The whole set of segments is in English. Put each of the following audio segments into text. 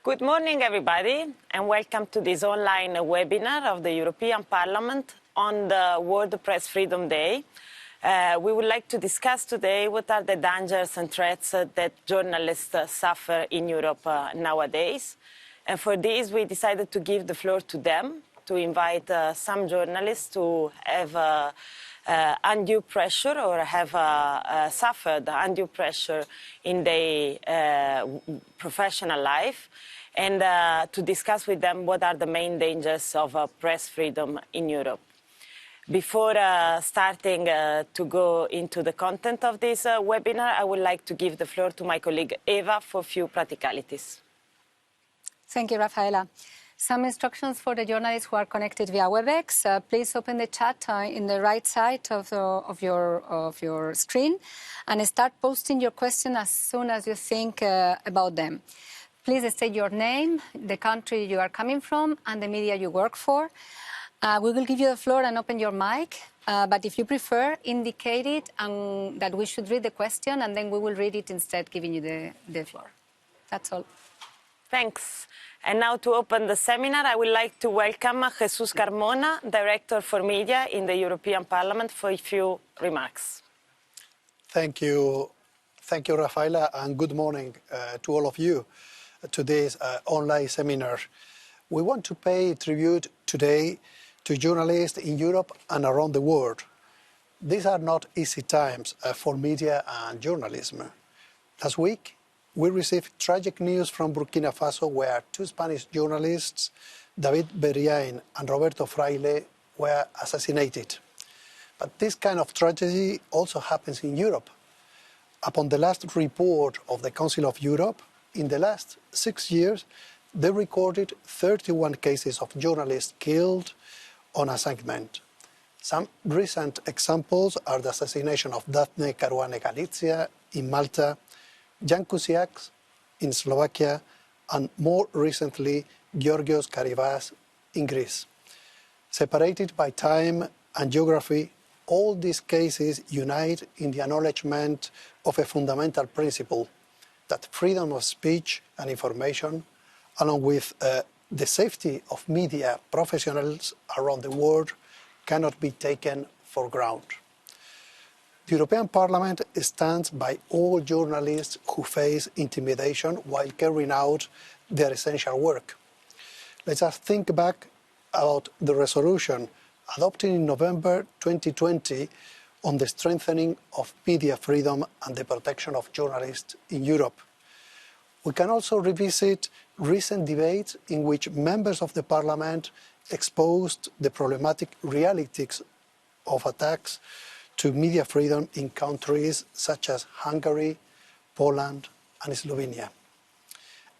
Good morning, everybody, and welcome to this online webinar of the European Parliament on the World Press Freedom Day. We would like to discuss today what are the dangers and threats that journalists suffer in Europe nowadays. And for this, we decided to give the floor to them, to invite some journalists who have undue pressure or have suffered undue pressure in their professional life, and to discuss with them what are the main dangers of press freedom in Europe. Before starting to go into the content of this webinar, I would like to give the floor to my colleague Eva for a few practicalities. Thank you, Rafaela. Some instructions for the journalists who are connected via WebEx. Please open the chat in the right side of your screen and start posting your question as soon as you think about them. Please state your name, the country you are coming from, and the media you work for. We will give you the floor and open your mic, but if you prefer, indicate it and that we should read the question, and then we will read it instead, giving you the floor. That's all. Thanks. And now to open the seminar, I would like to welcome Jesus Carmona, Director for Media in the European Parliament, for a few remarks. Thank you. Thank you, Rafaela, and good morning to all of you. Today's online seminar. We want to pay tribute today to journalists in Europe and around the world. These are not easy times for media and journalism. Last week, we received tragic news from Burkina Faso, where two Spanish journalists, David Beriain and Roberto Fraile, were assassinated. But this kind of tragedy also happens in Europe. Upon the last report of the Council of Europe, in the last 6 years, they recorded 31 cases of journalists killed on assignment. Some recent examples are the assassination of Daphne Caruana Galizia in Malta, Jan Kuciak in Slovakia, and more recently, Georgios Karibas in Greece. Separated by time and geography, all these cases unite in the acknowledgement of a fundamental principle, that freedom of speech and information, along with the safety of media professionals around the world, cannot be taken for granted. The European Parliament stands by all journalists who face intimidation while carrying out their essential work. Let us think back about the resolution adopted in November 2020 on the strengthening of media freedom and the protection of journalists in Europe. We can also revisit recent debates in which members of the Parliament exposed the problematic realities of attacks to media freedom in countries such as Hungary, Poland, and Slovenia.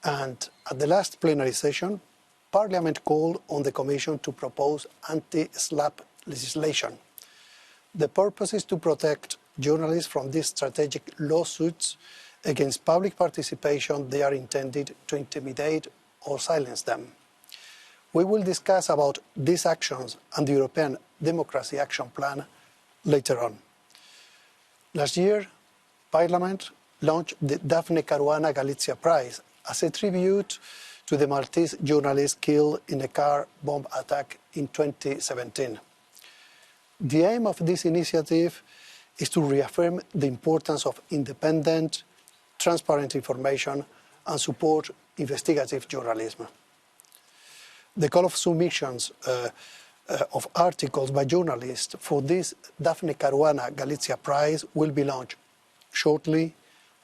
And at the last plenary session, Parliament called on the Commission to propose anti-SLAPP legislation. The purpose is to protect journalists from these strategic lawsuits against public participation they are intended to intimidate or silence them. We will discuss about these actions and the European Democracy Action Plan later on. Last year, Parliament launched the Daphne Caruana Galizia Prize as a tribute to the Maltese journalist killed in a car bomb attack in 2017. The aim of this initiative is to reaffirm the importance of independent, transparent information and support investigative journalism. The call of submissions of articles by journalists for this Daphne Caruana Galizia Prize will be launched shortly,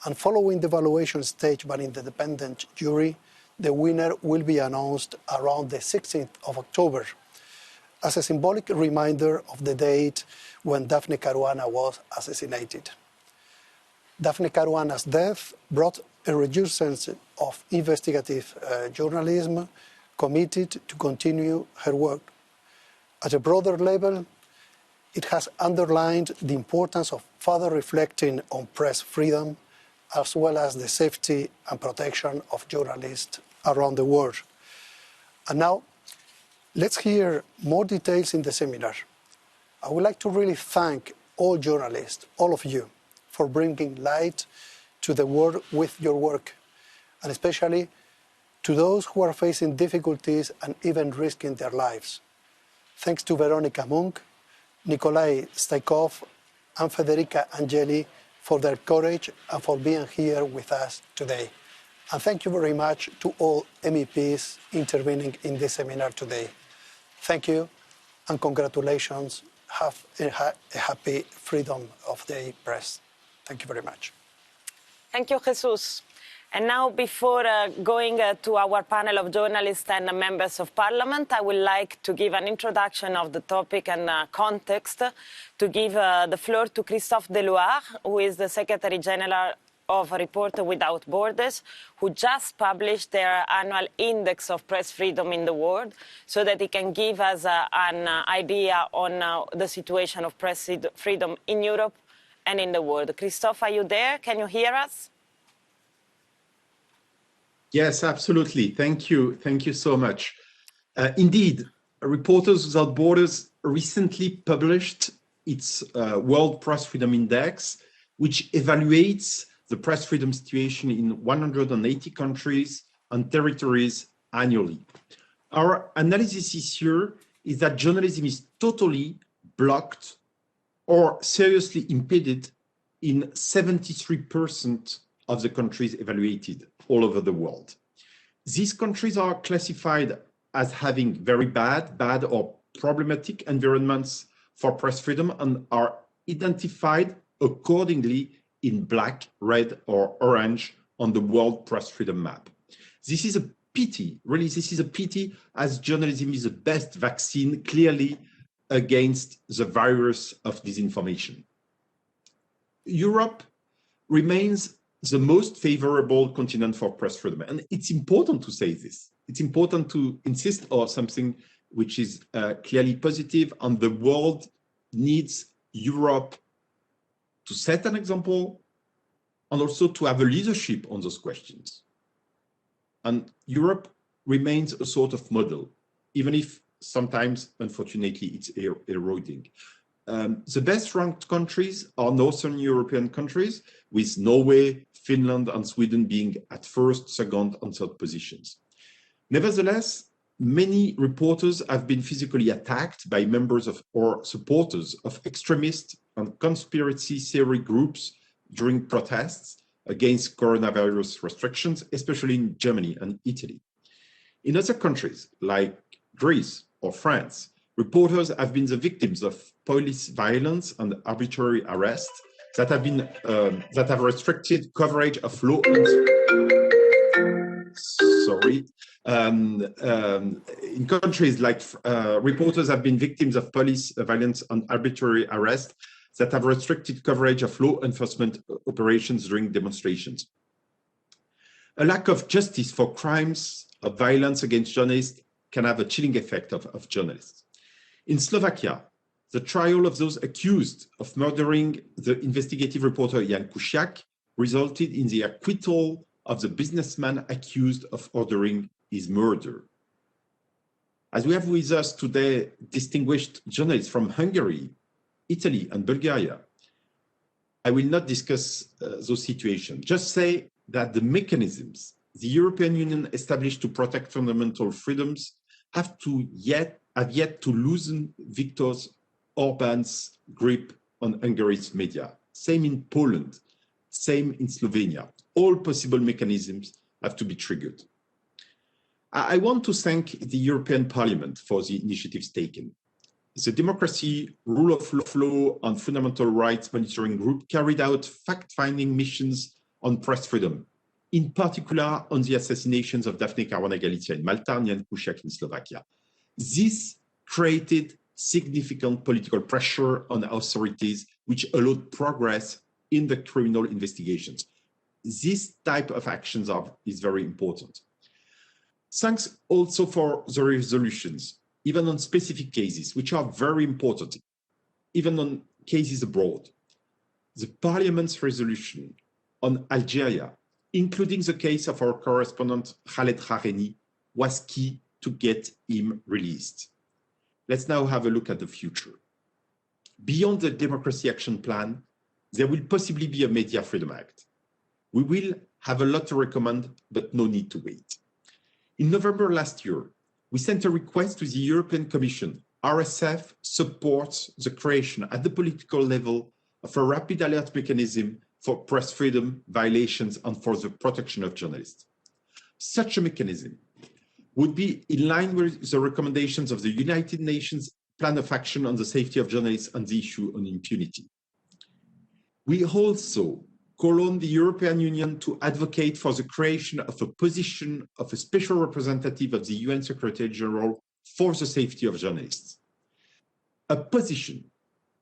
and following the evaluation stage by an independent jury, the winner will be announced around the 16th of October, as a symbolic reminder of the date when Daphne Caruana was assassinated. Daphne Caruana's death brought a resurgence of investigative journalism committed to continue her work. At a broader level, it has underlined the importance of further reflecting on press freedom, as well as the safety and protection of journalists around the world. And now, let's hear more details in the seminar. I would like to really thank all journalists, all of you, for bringing light to the world with your work, and especially to those who are facing difficulties and even risking their lives. Thanks to Veronica Munk, Nikolai Staikov, and Federica Angeli for their courage and for being here with us today. And thank you very much to all MEPs intervening in this seminar today. Thank you and congratulations. Have a happy Freedom of the Press. Thank you very much. Thank you, Jesus. And now, before going to our panel of journalists and members of parliament, I would like to give an introduction of the topic and context, to give the floor to Christophe Deloire, who is the Secretary General of Reporters Without Borders, who just published their annual index of press freedom in the world, so that he can give us an idea on the situation of press freedom in Europe and in the world. Christophe, are you there? Can you hear us? Yes, absolutely. Thank you. Thank you so much. Indeed, Reporters Without Borders recently published its World Press Freedom Index, which evaluates the press freedom situation in 180 countries and territories annually. Our analysis this year is that journalism is totally blocked or seriously impeded in 73% of the countries evaluated all over the world. These countries are classified as having very bad or problematic environments for press freedom and are identified accordingly in black, red, or orange on the World Press Freedom Map. This is a pity, really, this is a pity, as journalism is the best vaccine, clearly, against the virus of disinformation. Europe remains the most favorable continent for press freedom. And it's important to say this. It's important to insist on something which is clearly positive, and the world needs Europe to set an example and also to have a leadership on those questions. And Europe remains a sort of model, even if sometimes, unfortunately, it's eroding. The best ranked countries are Northern European countries, with Norway, Finland, and Sweden being at first, second, and third positions. Nevertheless, many reporters have been physically attacked by members of or supporters of extremist and conspiracy theory groups during protests against coronavirus restrictions, especially in Germany and Italy. In other countries, like Greece or France, reporters have been the victims of police violence and arbitrary arrests that have restricted coverage of law. In countries like reporters have been victims of police violence and arbitrary arrests that have restricted coverage of law enforcement operations during demonstrations. A lack of justice for crimes of violence against journalists can have a chilling effect of journalists. In Slovakia, the trial of those accused of murdering the investigative reporter Jan Kuciak resulted in the acquittal of the businessman accused of ordering his murder. As we have with us today distinguished journalists from Hungary, Italy, and Bulgaria, I will not discuss those situations. Just say that the mechanisms the European Union established to protect fundamental freedoms have yet to loosen Viktor Orban's grip on Hungary's media. Same in Poland, same in Slovenia. All possible mechanisms have to be triggered. I want to thank the European Parliament for the initiatives taken. The Democracy, Rule of Law and Fundamental Rights Monitoring Group carried out fact-finding missions on press freedom, in particular on the assassinations of Daphne Caruana Galizia in Malta and Jan Kuciak in Slovakia. This created significant political pressure on authorities, which allowed progress in the criminal investigations. This type of actions is very important. Thanks also for the resolutions, even on specific cases, which are very important, even on cases abroad. The Parliament's resolution on Algeria, including the case of our correspondent Khaled Khareni, was key to get him released. Let's now have a look at the future. Beyond the Democracy Action Plan, there will possibly be a Media Freedom Act. We will have a lot to recommend, but no need to wait. In November last year, we sent a request to the European Commission. RSF supports the creation at the political level of a rapid alert mechanism for press freedom violations and for the protection of journalists. Such a mechanism would be in line with the recommendations of the United Nations Plan of Action on the Safety of Journalists and the issue on impunity. We also call on the European Union to advocate for the creation of a position of a special representative of the UN Secretary General for the safety of journalists. A position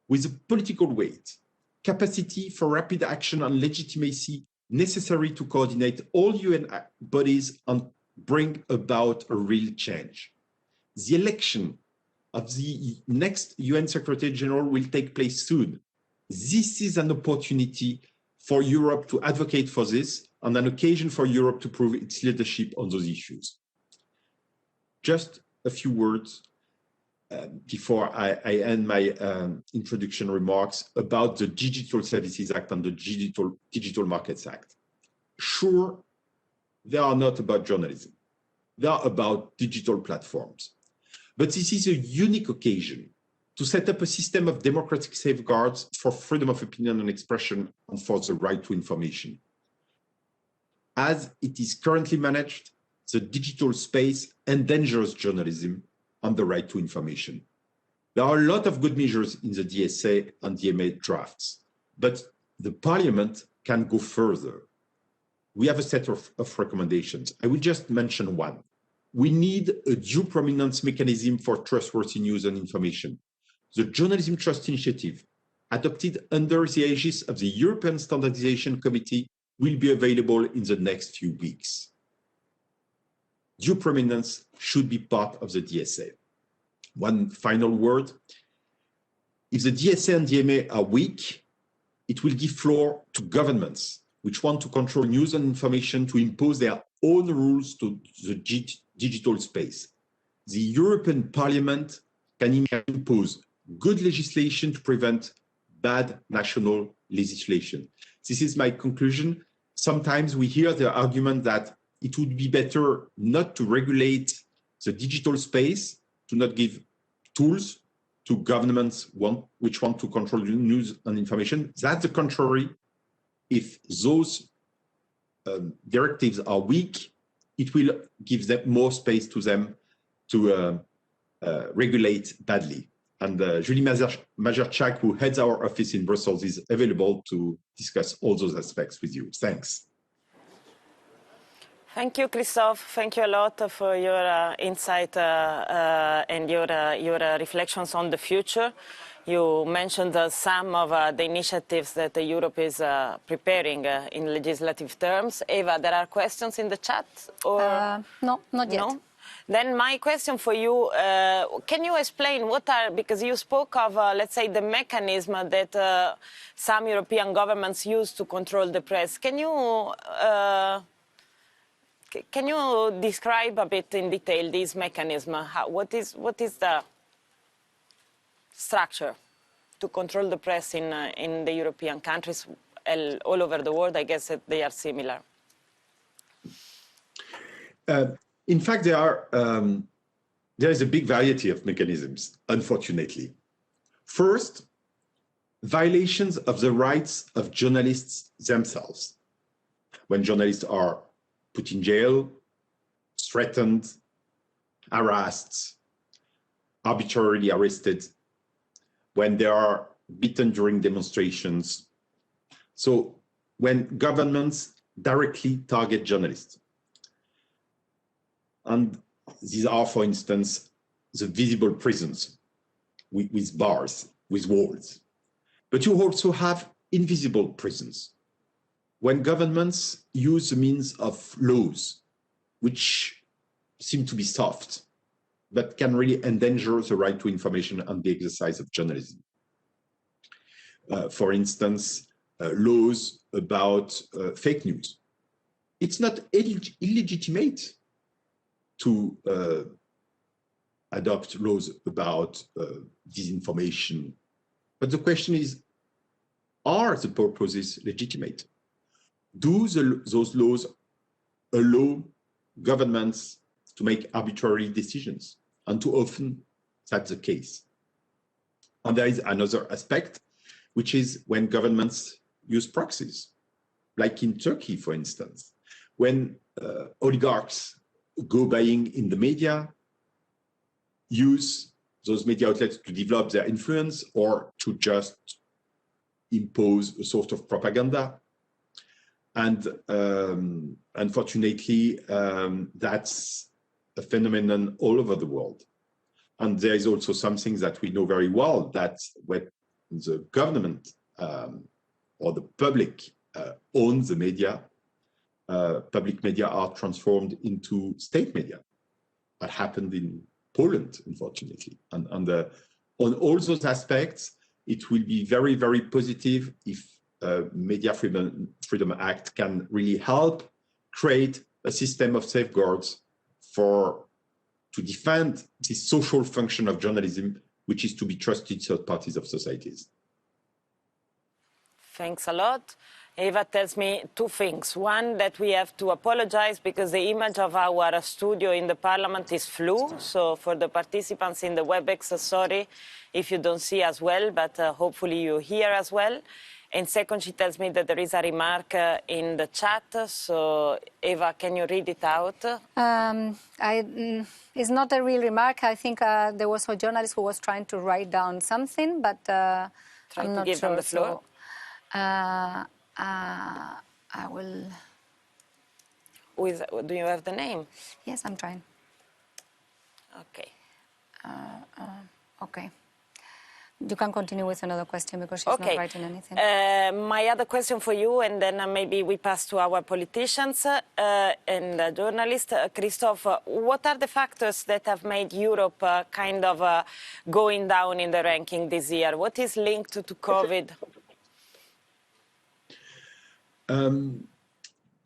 with a political weight, capacity for rapid action and legitimacy necessary to coordinate all UN bodies and bring about a real change. The election of the next UN Secretary General will take place soon. This is an opportunity for Europe to advocate for this and an occasion for Europe to prove its leadership on those issues. Just a few words before I end my introduction remarks about the Digital Services Act and the Digital Markets Act. Sure, they are not about journalism. They are about digital platforms. But this is a unique occasion to set up a system of democratic safeguards for freedom of opinion and expression and for the right to information. As it is currently managed, the digital space endangers journalism and the right to information. There are a lot of good measures in the DSA and DMA drafts, but the Parliament can go further. We have a set of recommendations. I will just mention one. We need a due prominence mechanism for trustworthy news and information. The Journalism Trust Initiative, adopted under the aegis of the European Standardization Committee, will be available in the next few weeks. Due prominence should be part of the DSA. One final word. If the DSA and DMA are weak, it will give floor to governments which want to control news and information to impose their own rules to the digital space. The European Parliament can impose good legislation to prevent bad national legislation. This is my conclusion. Sometimes we hear the argument that it would be better not to regulate the digital space, to not give tools to governments which want to control news and information. That's the contrary. If those directives are weak, it will give them more space to them to regulate badly. And Julie Mazurczak, who heads our office in Brussels, is available to discuss all those aspects with you. Thanks. Thank you, Christophe. Thank you a lot for your insight and your reflections on the future. You mentioned some of the initiatives that Europe is preparing in legislative terms. Eva, there are questions in the chat? Or no, not yet. No? Then my question for you, can you explain what are, because you spoke of, let's say, the mechanism that some European governments use to control the press. Can you describe a bit in detail this mechanism? What is the structure to control the press in the European countries all over the world? I guess that they are similar. In fact, there is a big variety of mechanisms, unfortunately. First, violations of the rights of journalists themselves. When journalists are put in jail, threatened, harassed, arbitrarily arrested, when they are beaten during demonstrations. So when governments directly target journalists. And these are, for instance, the visible prisons with bars, with walls. But you also have invisible prisons. When governments use the means of laws, which seem to be soft, but can really endanger the right to information and the exercise of journalism. For instance, laws about fake news. It's not illegitimate to adopt laws about disinformation. But the question is, are the purposes legitimate? Do those laws allow governments to make arbitrary decisions. And too often, that's the case. And there is another aspect, which is when governments use proxies, like in Turkey, for instance, when oligarchs go buying in the media, use those media outlets to develop their influence or to just impose a sort of propaganda. And unfortunately, that's a phenomenon all over the world. And there is also something that we know very well, that when the government or the public owns the media, public media are transformed into state media. That happened in Poland, unfortunately. And on all those aspects, it will be very, very positive if Media Freedom Act can really help create a system of safeguards to defend the social function of journalism, which is to be trusted third parties of societies. Thanks a lot. Eva tells me two things. One, that we have to apologize because the image of our studio in the parliament is flu. So for the participants in the WebEx, sorry if you don't see as well, but hopefully you hear as well. And second, she tells me that there is a remark in the chat. So Eva, can you read it out? It's not a real remark. I think there was a journalist who was trying to write down something, but I'm not give sure. them the floor. So, I will. Do you have the name? Yes, I'm trying. Okay. Okay. You can continue with another question because she's not writing anything. My other question for you, and then maybe we pass to our politicians and journalists. Christophe, what are the factors that have made Europe kind of going down in the ranking this year? What is linked to COVID?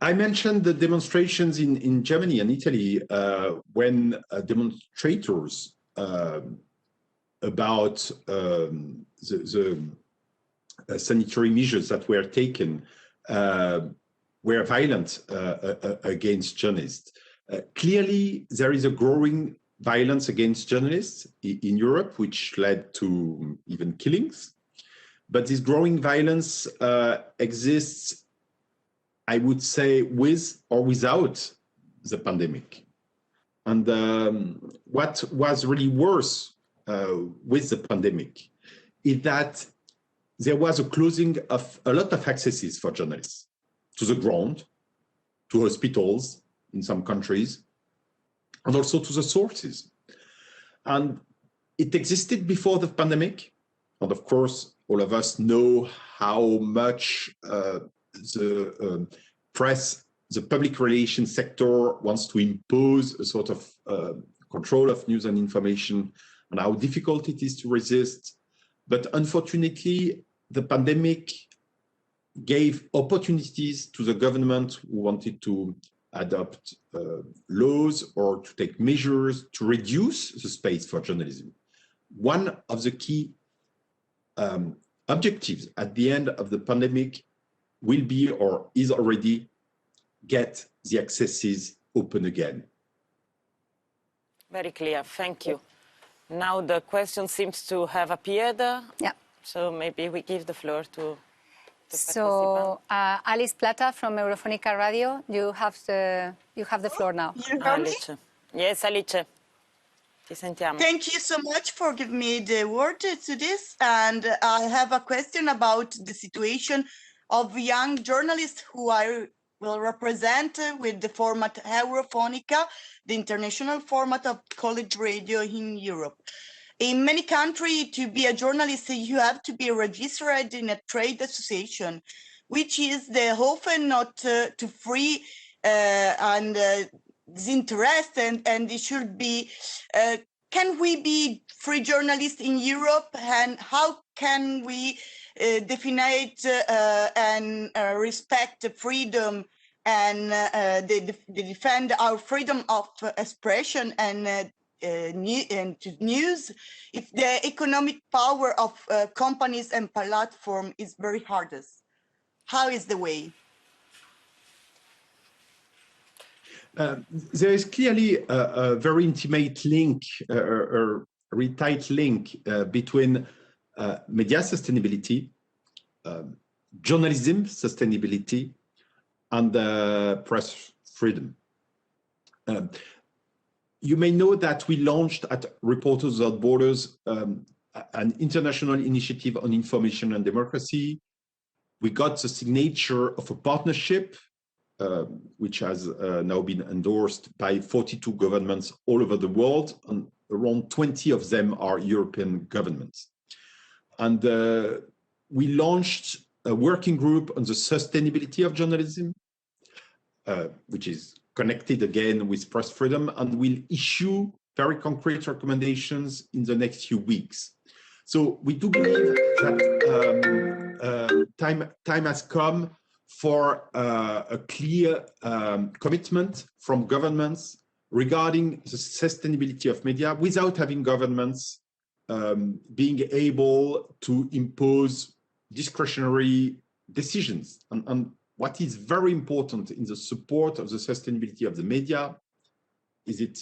I mentioned the demonstrations in Germany and Italy when demonstrators about the sanitary measures that were taken were violent against journalists. Clearly, there is a growing violence against journalists in Europe, which led to even killings. But this growing violence exists, I would say, with or without the pandemic. And what was really worse with the pandemic is that there was a closing of a lot of accesses for journalists to the ground, to hospitals in some countries, and also to the sources. And it existed before the pandemic. And of course, all of us know how much the press, the public relations sector wants to impose a sort of control of news and information, and how difficult it is to resist. But unfortunately, the pandemic gave opportunities to the government who wanted to adopt laws or to take measures to reduce the space for journalism. One of the key objectives at the end of the pandemic will be, or is already, get the accesses open again. Very clear, thank you. Now the question seems to have appeared. Yeah. So maybe we give the floor to the So Alice Plata from Eurofonica Radio, you have the floor now. You hear me? Alice. Yes, Alice. Ti sentiamo. Thank you so much for giving me the word to this. And I have a question about the situation of young journalists who I will represent with the format Eurofonica, the international format of college radio in Europe. In many countries, to be a journalist, you have to be registered in a trade association, which is often not too free and disinterest, and it should be. Can we be free journalists in Europe, and how can we define and respect the freedom and defend our freedom of expression and news if the economic power of companies and platforms is very hardest? How is the way? There is clearly a very intimate link, a very tight link between media sustainability, journalism sustainability, and press freedom. You may know that we launched at Reporters Without Borders an international initiative on information and democracy. We got the signature of a partnership which has now been endorsed by 42 governments all over the world, and around 20 of them are European governments. And we launched a working group on the sustainability of journalism, which is connected again with press freedom, and will issue very concrete recommendations in the next few weeks. So we do believe that time has come for a clear commitment from governments regarding the sustainability of media, without having governments being able to impose discretionary decisions. And what is very important in the support of the sustainability of the media, is it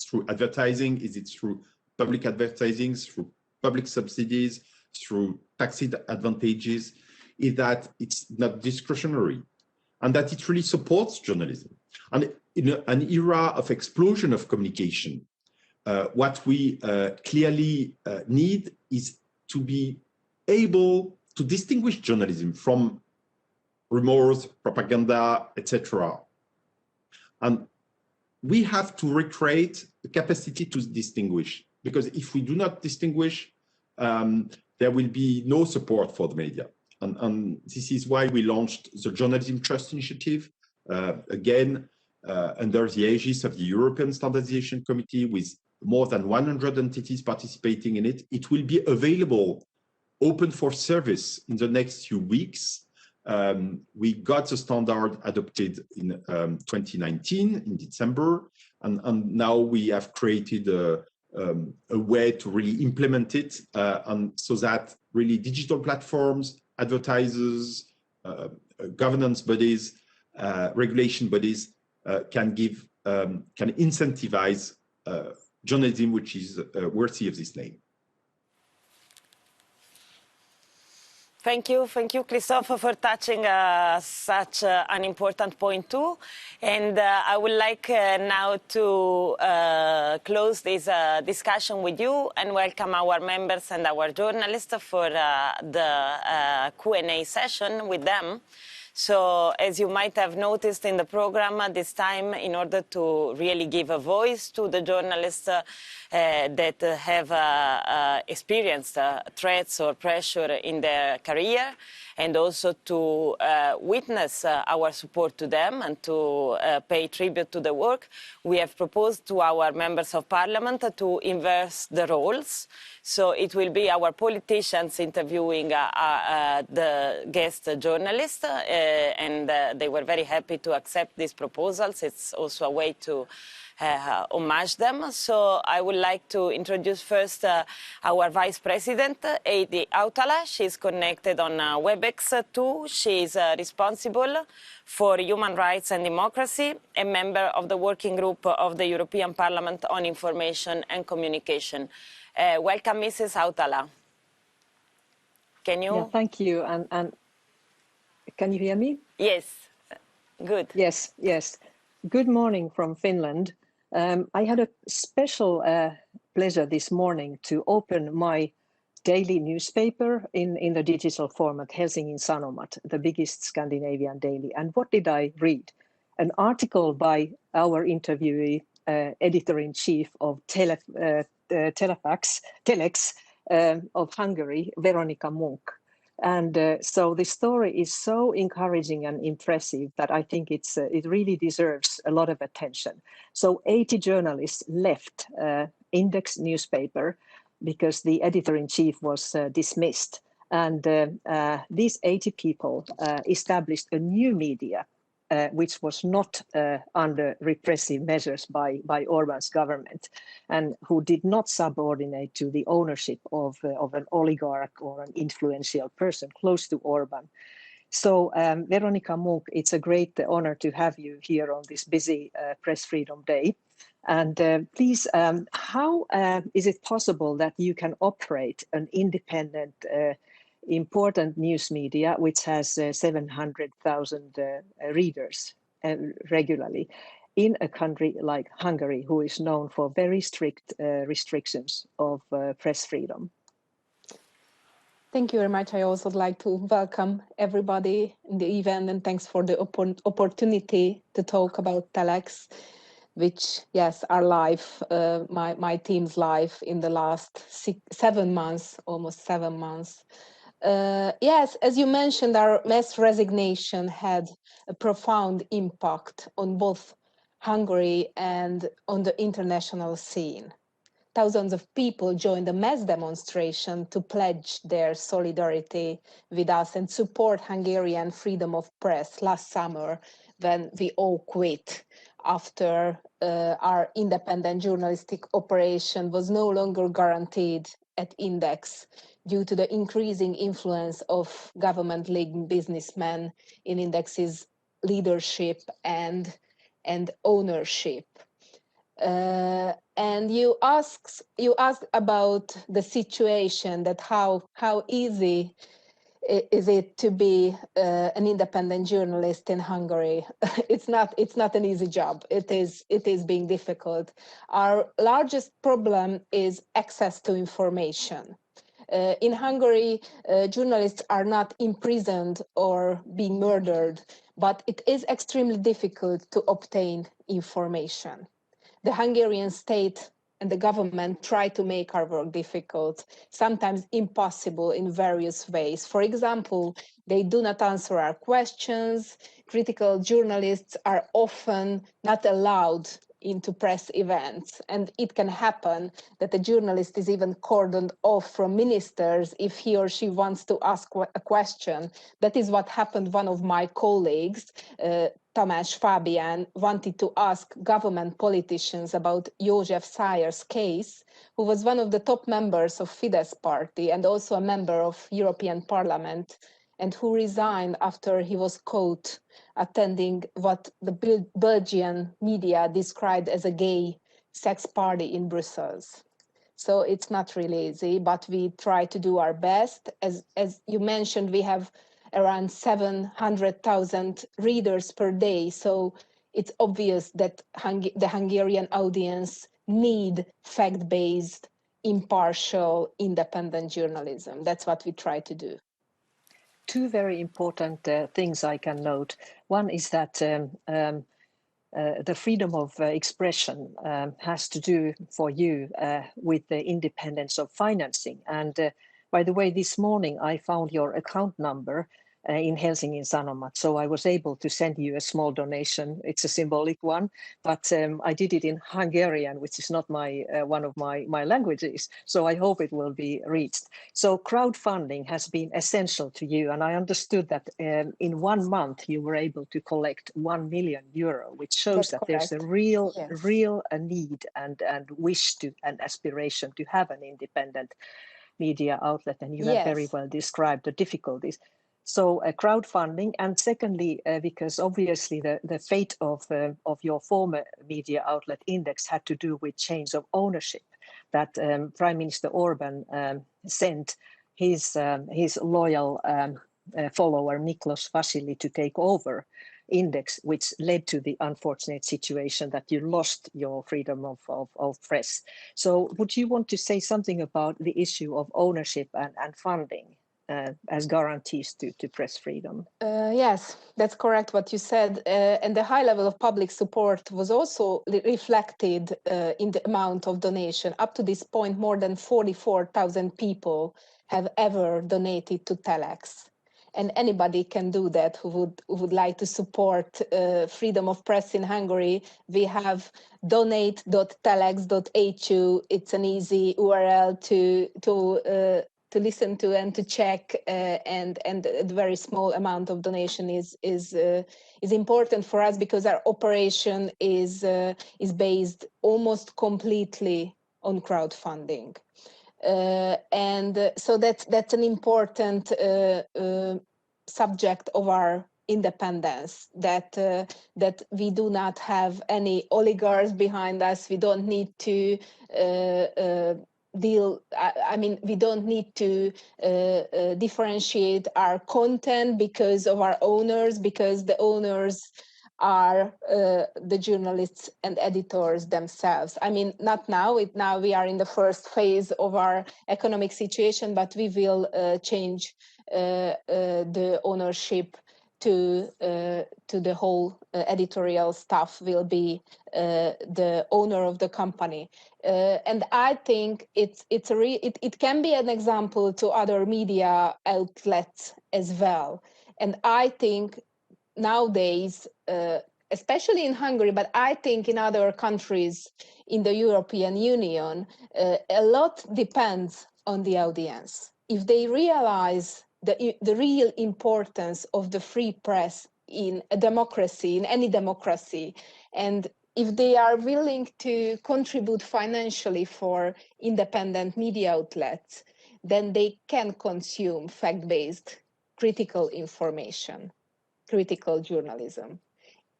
through advertising, is it through public advertising, through public subsidies, through tax advantages, is that it's not discretionary and that it really supports journalism. And in an era of explosion of communication, what we clearly need is to be able to distinguish journalism from rumors, propaganda, etc. And we have to recreate the capacity to distinguish, because if we do not distinguish, there will be no support for the media. And this is why we launched the Journalism Trust Initiative, again, under the aegis of the European Standardization Committee, with more than 100 entities participating in it. It will be available, open for service in the next few weeks. We got the standard adopted in 2019, in December, and now we have created a way to really implement it, and so that really digital platforms, advertisers, governance bodies, regulation bodies can incentivize journalism which is worthy of this name. Thank you, Christophe, for touching such an important point too. And I would like now to close this discussion with you and welcome our members and our journalists for the Q&A session with them. So, as you might have noticed in the program this time, in order to really give a voice to the journalists that have experienced threats or pressure in their career, and also to witness our support to them and to pay tribute to the work, we have proposed to our members of parliament to inverse the roles. So it will be our politicians interviewing the guest journalists, and they were very happy to accept these proposals. It's also a way to homage them. So I would like to introduce first our Vice President, Heidi Hautala. She's connected on WebEx too. She is responsible for human rights and democracy, a member of the working group of the European Parliament on information and communication. Welcome, Mrs. Hautala. Can you? Yeah, thank you. And can you hear me? Yes. Good. Yes. Good morning from Finland. I had a special pleasure this morning to open my daily newspaper in the digital format, Helsingin Sanomat, the biggest Scandinavian daily. And what did I read? An article by our interviewee, editor-in-chief of Telex of Hungary, Veronika Munk. And so the story is so encouraging and impressive that I think it really deserves a lot of attention. So 80 journalists left Index newspaper because the editor-in-chief was dismissed. And these 80 people established a new media, which was not under repressive measures by Orban's government, and who did not subordinate to the ownership of an oligarch or an influential person close to Orban. So, Veronica Munk, it's a great honor to have you here on this busy Press Freedom Day. And please, how is it possible that you can operate an independent, important news media, which has 700,000 readers regularly, in a country like Hungary, who is known for very strict restrictions of press freedom? Thank you very much. I also would like to welcome everybody in the event, and thanks for the opportunity to talk about telex, which, yes, our life, my team's life in the last 7 months, almost 7 months. Yes, as you mentioned, our mass resignation had a profound impact on both Hungary and on the international scene. Thousands of people joined a mass demonstration to pledge their solidarity with us and support Hungarian freedom of press last summer, when we all quit after our independent journalistic operation was no longer guaranteed at Index due to the increasing influence of government-linked businessmen in Index's leadership and ownership. And you asked about the situation, that how easy is it to be an independent journalist in Hungary? It's not an easy job. It is being difficult. Our largest problem is access to information. In Hungary, journalists are not imprisoned or being murdered, but it is extremely difficult to obtain information. The Hungarian state and the government try to make our work difficult, sometimes impossible in various ways. For example, they do not answer our questions. Critical journalists are often not allowed into press events, and it can happen that a journalist is even cordoned off from ministers if he or she wants to ask a question. That is what happened. One of my colleagues, Tamás Fabian, wanted to ask government politicians about József Szájer's case, who was one of the top members of Fidesz party and also a member of European Parliament, and who resigned after he was caught attending what the Belgian media described as a gay sex party in Brussels. So it's not really easy, but we try to do our best. As you mentioned, we have around 700,000 readers per day. So it's obvious that the Hungarian audience need fact-based, impartial, independent journalism. That's what we try to do. Two very important things I can note. One is that the freedom of expression has to do for you with the independence of financing. And by the way, this morning I found your account number in Helsingin Sanomat. So I was able to send you a small donation. It's a symbolic one, but I did it in Hungarian, which is not my one of my languages. So I hope it will be reached. So crowdfunding has been essential to you. And I understood that in 1 month, you were able to collect €1 million, which shows that there's a real need and wish to and aspiration to have an independent media outlet. And you have very well described the difficulties. So crowdfunding, and secondly, because obviously the fate of your former media outlet Index had to do with change of ownership, that Prime Minister Orban sent his loyal follower Miklos Vasili to take over Index, which led to the unfortunate situation that you lost your freedom of press. So would you want to say something about the issue of ownership and funding as guarantees to press freedom? Yes, that's correct what you said. And the high level of public support was also reflected in the amount of donation. Up to this point, more than 44,000 people have ever donated to telex. And anybody can do that who would like to support freedom of press in Hungary. We have donate.telex.hu. It's an easy URL to listen to and to check, and a very small amount of donation is important for us because our operation is based almost completely on crowdfunding. And so that's an important subject of our independence, that that we do not have any oligarchs behind us. We don't need to we don't need to differentiate our content because of our owners, because the owners are the journalists and editors themselves. I mean, not now. Now we are in the first phase of our economic situation, but we will change the ownership to the whole editorial staff will be the owner of the company. And I think it can be an example to other media outlets as well. And I think nowadays, especially in Hungary, but I think in other countries in the European Union, a lot depends on the audience. If they realize the real importance of the free press in a democracy, in any democracy, and if they are willing to contribute financially for independent media outlets, then they can consume fact-based critical information, critical journalism.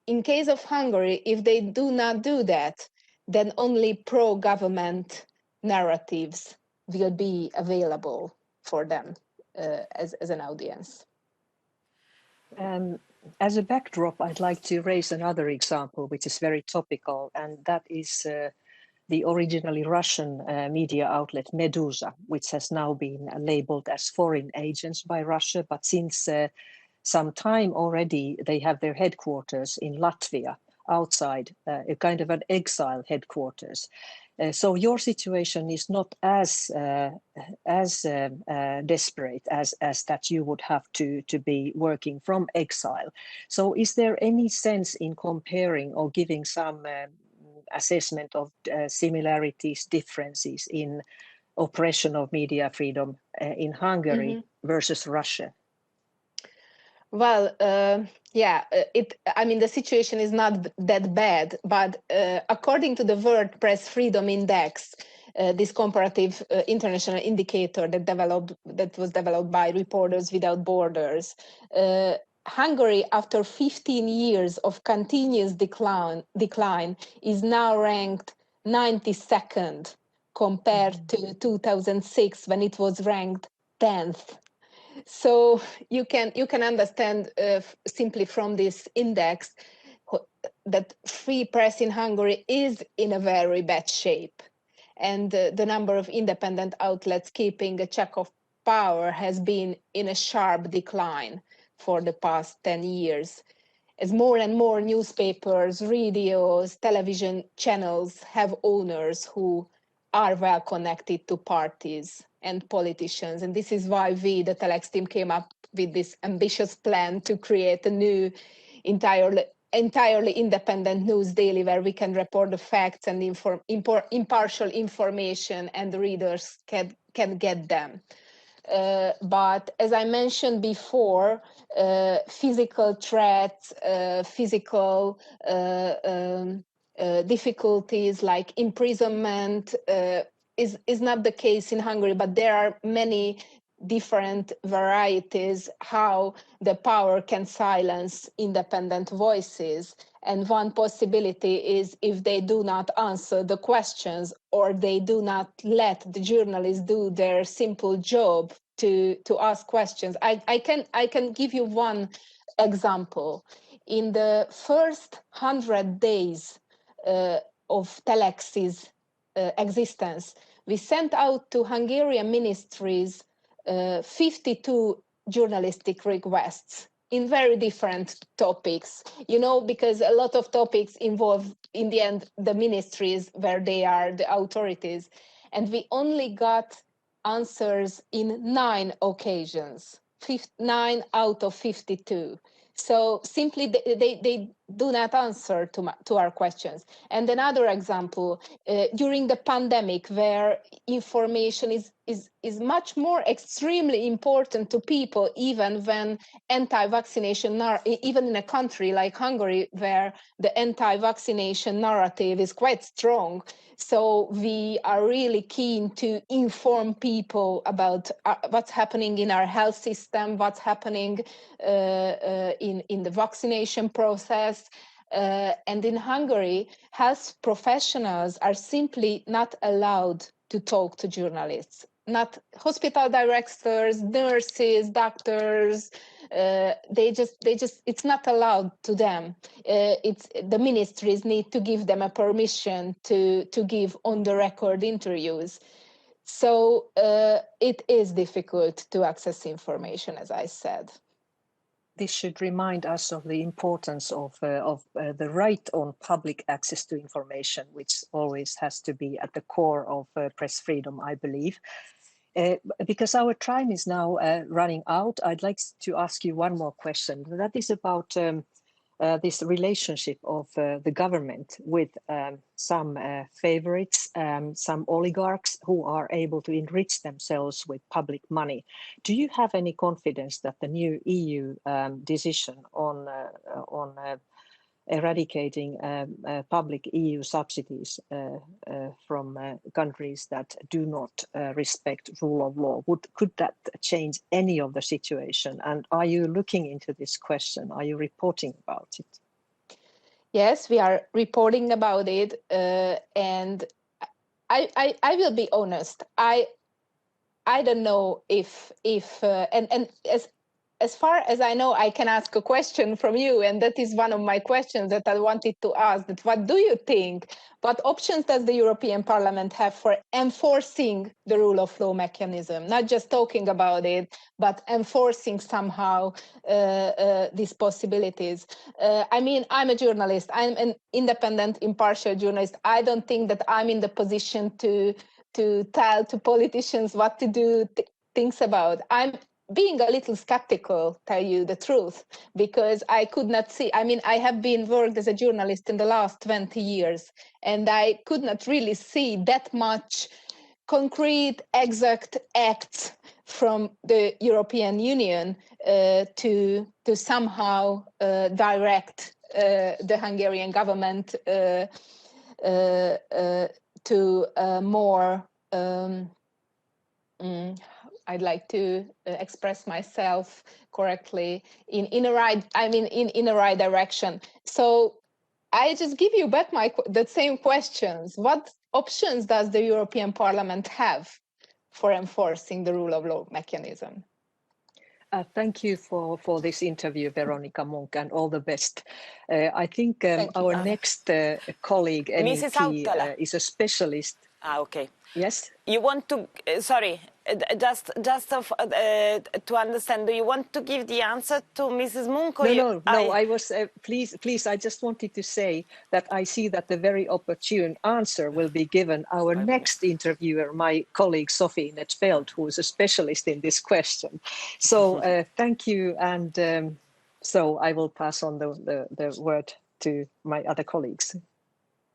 In case of Hungary, if they do not do that, then only pro-government narratives will be available for them as an audience. As a backdrop, I'd like to raise another example, which is very topical, and that is the originally Russian media outlet Medusa, which has now been labeled as foreign agents by Russia, but since some time already, they have their headquarters in Latvia, outside a kind of an exile headquarters. So your situation is not as desperate as that you would have to be working from exile. So is there any sense in comparing or giving some assessment of similarities, differences in oppression of media freedom in Hungary versus Russia? Well, I mean, the situation is not that bad, but according to the World Press Freedom Index, this comparative international indicator that was developed by Reporters Without Borders, Hungary, after 15 years of continuous decline, is now ranked 92nd compared to 2006, when it was ranked 10th. So you can understand simply from this index that free press in Hungary is in a very bad shape, and the number of independent outlets keeping a check of power has been in a sharp decline for the past 10 years. As more and more newspapers, radios, television channels have owners who are well connected to parties and politicians. And this is why we, the Telex team, came up with this ambitious plan to create a new entirely independent news daily where we can report the facts and impartial information, and the readers can get them. But as I mentioned before, physical threats, physical difficulties like imprisonment is not the case in Hungary, but there are many different varieties how the power can silence independent voices. And one possibility is if they do not answer the questions, or they do not let the journalists do their simple job to ask questions. I can give you one example. In the first 100 days of Telex's existence, we sent out to Hungarian ministries 52 journalistic requests in very different topics, because a lot of topics involve, in the end, the ministries where they are the authorities. And we only got answers in 9 occasions, 9 out of 52. So simply do not answer to our questions. And another example, during the pandemic, where information is much more extremely important to people, even when anti-vaccination, even in a country like Hungary, where the anti-vaccination narrative is quite strong. So we are really keen to inform people about what's happening in our health system, what's happening in the vaccination process. And in Hungary, health professionals are simply not allowed to talk to journalists. Not hospital directors, nurses, doctors. It's not allowed to them. The ministries need to give them a permission to give on the record interviews. So it is difficult to access information, as I said. This should remind us of the importance of the right on public access to information, which always has to be at the core of press freedom, I believe. Because our time is now running out, I'd like to ask you one more question. That is about this relationship of the government with some favorites, some oligarchs who are able to enrich themselves with public money. Do you have any confidence that the new EU decision on eradicating public EU subsidies from countries that do not respect rule of law, could that change any of the situation? And are you looking into this question? Are you reporting about it? Yes, we are reporting about it, and I will be honest. I don't know if and as far as I know, I can ask a question from you, and that is one of my questions that I wanted to ask. That what do you think? What options does the European Parliament have for enforcing the rule of law mechanism? Not just talking about it, but enforcing somehow these possibilities. I mean, I'm a journalist. I'm an independent, impartial journalist. I don't think that I'm in the position to tell to politicians what to do things about. I'm being a little skeptical, tell you the truth, because I could not see. I mean, I have been worked as a journalist in the last 20 years, and I could not really see that much concrete, exact acts from the European Union to somehow direct the Hungarian government to more. I'd like to express myself correctly in a right direction. So I just give you back the same questions. What options does the European Parliament have for enforcing the rule of law mechanism? Thank you for this interview, Veronica Monk, and all the best. I think our next colleague, MEP, is a specialist. Okay. Yes. You want to? Sorry, just to understand. Do you want to give the answer to Mrs. Monk? No. I was please. I just wanted to say that I see that the very opportune answer will be given our next interviewer, my colleague Sophie Netveld, who is a specialist in this question. So thank you, and so I will pass on the word to my other colleagues.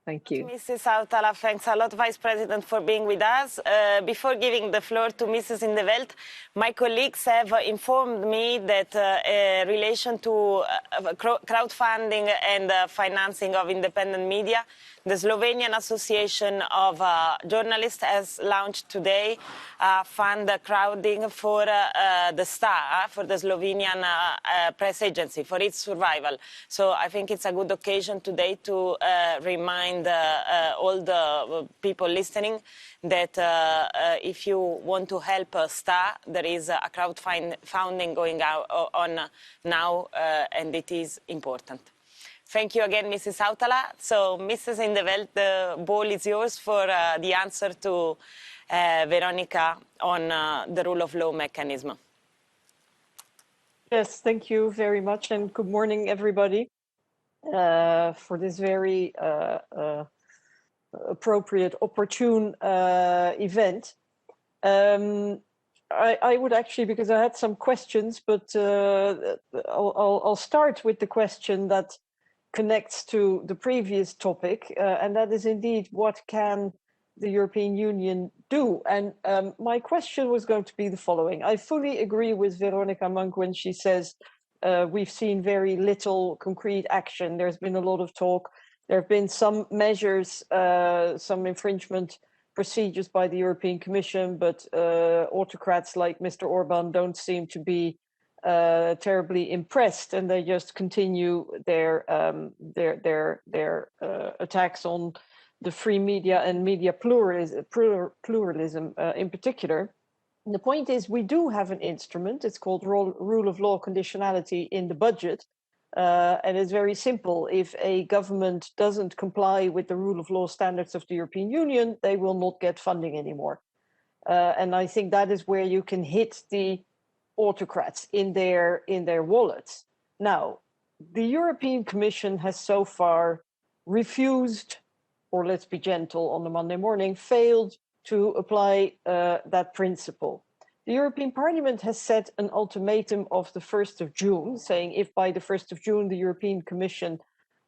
Thank you. Mrs. Hautala, thanks a lot, Vice President, for being with us. Before giving the floor to Mrs. In 't Veld, my colleagues have informed me that in relation to crowdfunding and financing of independent media, the Slovenian Association of Journalists has launched today fund crowding for the STA, for the Slovenian press agency, for its survival. So I think it's a good occasion today to remind all the people listening that if you want to help STA, there is a crowdfunding going on now, and it is important. Thank you again, Mrs. Hautala. So, Mrs. In 't Veld, the ball is yours for the answer to Veronica on the rule of law mechanism. Yes, thank you very much, and good morning, everybody, for this very appropriate, opportune event. I would actually, because I had some questions, but I'll start with the question that connects to the previous topic, and that is indeed what can the European Union do? And my question was going to be the following. I fully agree with Veronica Monk when she says we've seen very little concrete action. There's been a lot of talk. There have been some measures, some infringement procedures by the European Commission, but autocrats like Mr. Orban don't seem to be terribly impressed, and they just continue their attacks on the free media and media pluralism in particular. And the point is, we do have an instrument. It's called rule of law conditionality in the budget. And it's very simple. If a government doesn't comply with the rule of law standards of the European Union, they will not get funding anymore. And I think that is where you can hit the autocrats in their wallets. Now, the European Commission has so far refused, or let's be gentle on the Monday morning, failed to apply that principle. The European Parliament has set an ultimatum of the 1st of June, saying if by the 1st of June the European Commission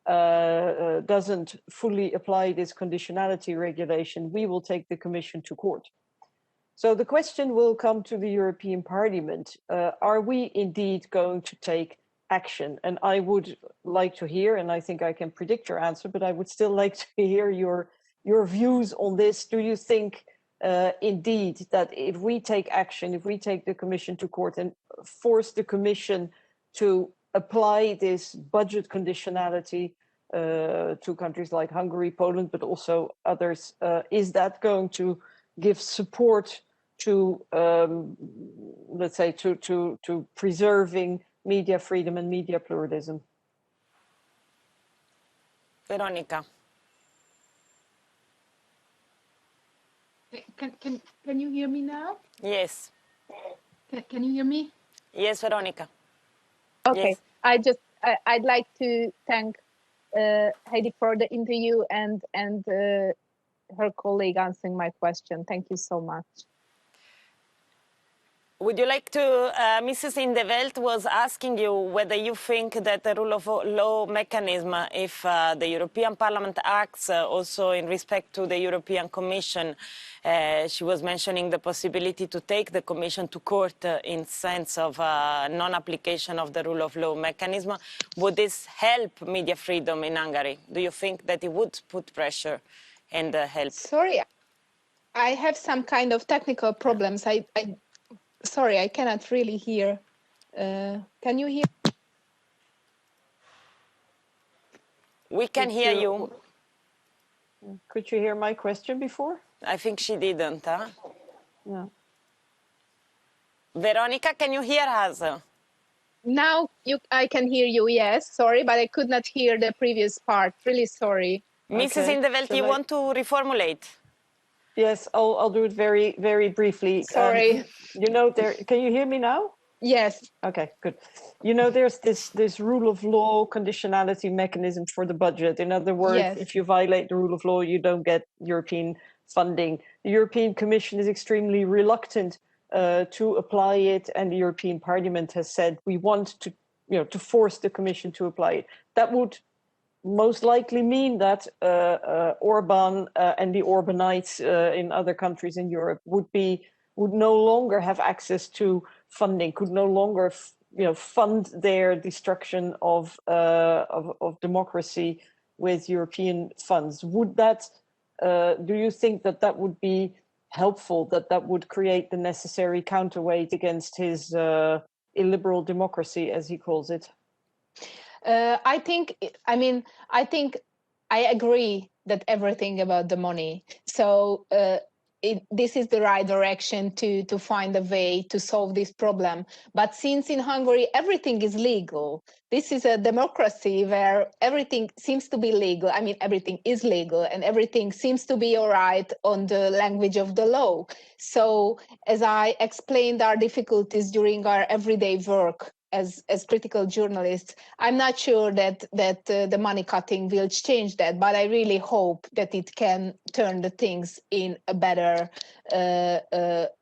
doesn't fully apply this conditionality regulation, we will take the Commission to court. So the question will come to the European Parliament, are we indeed going to take action? And I would like to hear, and I think I can predict your answer, but I would still like to hear your views on this. Do you think indeed that if we take action, if we take the Commission to court and force the Commission to apply this budget conditionality to countries like Hungary, Poland, but also others, is that going to give support to, let's say, to preserving media freedom and media pluralism? Veronica. Can you hear me now? Yes. Can you hear me? Yes, Veronica. Okay. Yes. I'd like to thank Heidi for the interview and her colleague answering my question. Thank you so much. Would you like to, Mrs. Indeveld was asking you whether you think that the rule of law mechanism, if the European Parliament acts also in respect to the European Commission, she was mentioning the possibility to take the Commission to court in sense of non-application of the rule of law mechanism. Would this help media freedom in Hungary? Do you think that it would put pressure and help? Sorry, I have some kind of technical problems. Sorry, I cannot really hear. Can you hear? We can hear you. Could you hear my question before? I think she didn't, huh? No. Veronica, can you hear us? Now I can hear you, yes. Sorry, but I could not hear the previous part. Really sorry. Mrs. Indeveld, you want to reformulate? Yes, I'll do it very, very briefly. Sorry. You know, can you hear me now? Yes. Okay, good. You know, there's this rule of law conditionality mechanism for the budget. In other words, yes. If you violate the rule of law, you don't get European funding. The European Commission is extremely reluctant to apply it, and the European Parliament has said we want to, to force the Commission to apply it. That would most likely mean that Orban and the Orbanites in other countries in Europe would no longer have access to funding, could no longer fund their destruction of democracy with European funds. Would that? Do you think that would be helpful? That would create the necessary counterweight against his illiberal democracy, as he calls it? I think I agree that everything about the money. So this is the right direction to find a way to solve this problem. But since in Hungary everything is legal, this is a democracy where everything seems to be legal. I mean, everything is legal and everything seems to be all right on the language of the law. So as I explained our difficulties during our everyday work as critical journalists, I'm not sure that the money cutting will change that, but I really hope that it can turn the things in a better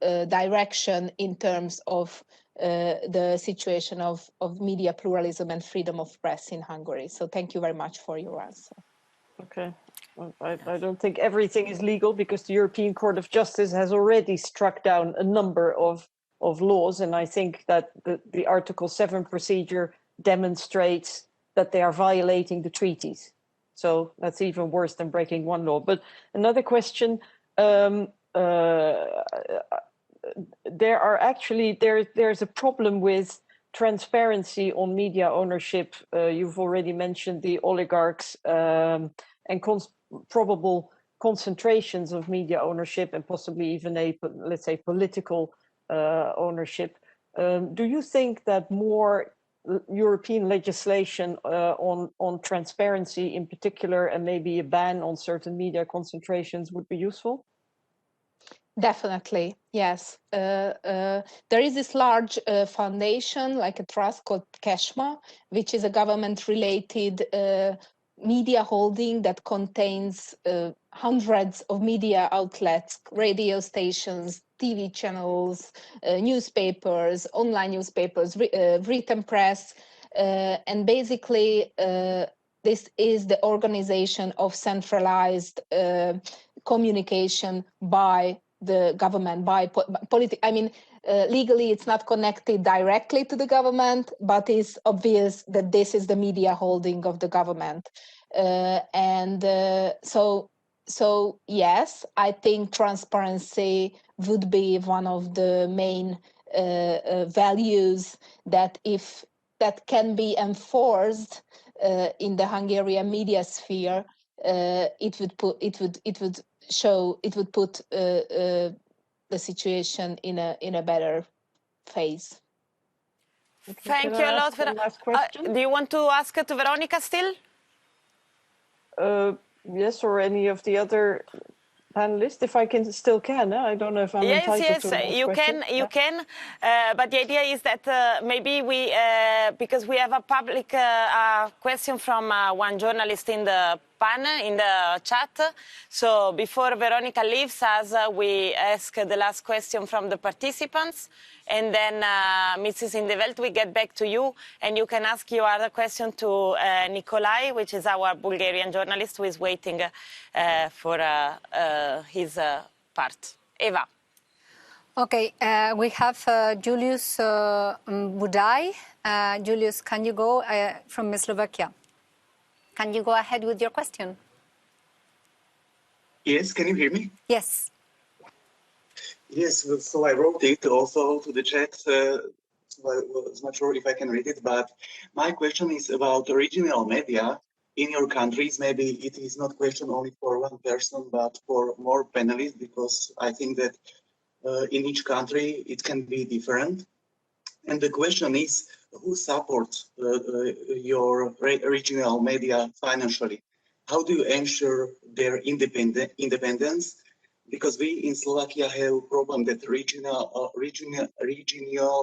direction in terms of the situation of media pluralism and freedom of press in Hungary. So thank you very much for your answer. Okay. Well, I don't think everything is legal, because the European Court of Justice has already struck down a number of laws, and I think that the Article 7 procedure demonstrates that they are violating the treaties. So that's even worse than breaking one law. But another question, there's a problem with transparency on media ownership. You've already mentioned the oligarchs and probable concentrations of media ownership, and possibly even let's say, political ownership. Do you think that more European legislation on transparency in particular, and maybe a ban on certain media concentrations, would be useful? Definitely, yes. There is this large foundation, like a trust called KESMA, which is a government-related media holding that contains hundreds of media outlets, radio stations, TV channels, newspapers, online newspapers, written press, and basically this is the organization of centralized communication by the government, by politics. I mean, legally it's not connected directly to the government, but it's obvious that this is the media holding of the government. So yes, I think transparency would be one of the main values that, if that can be enforced in the Hungarian media sphere, it would put the situation in a better phase. Okay, Thank you a lot. last question? Do you want to ask it to Veronica still? Yes, or any of the other panelists, if I still can. I don't know if I'm entitled to a you question. You can. But the idea is that maybe we, because we have a public question from one journalist in the panel, in the chat. So before Veronica leaves us, we ask the last question from the participants. And then, Mrs. Indevelt, we get back to you, and you can ask your other question to Nikolai, which is our Bulgarian journalist who is waiting for his part. Eva. Okay, we have Julius Budaj. Julius, can you go from Slovakia? Can you go ahead with your question? Yes, can you hear me? Yes. Yes, so I wrote it also to the chat, so I was not sure if I can read it, but my question is about original media in your countries. Maybe it is not a question only for one person, but for more panelists, because I think that in each country it can be different. And the question is, who supports your regional media financially? How do you ensure their independence? Because we in Slovakia have a problem that regional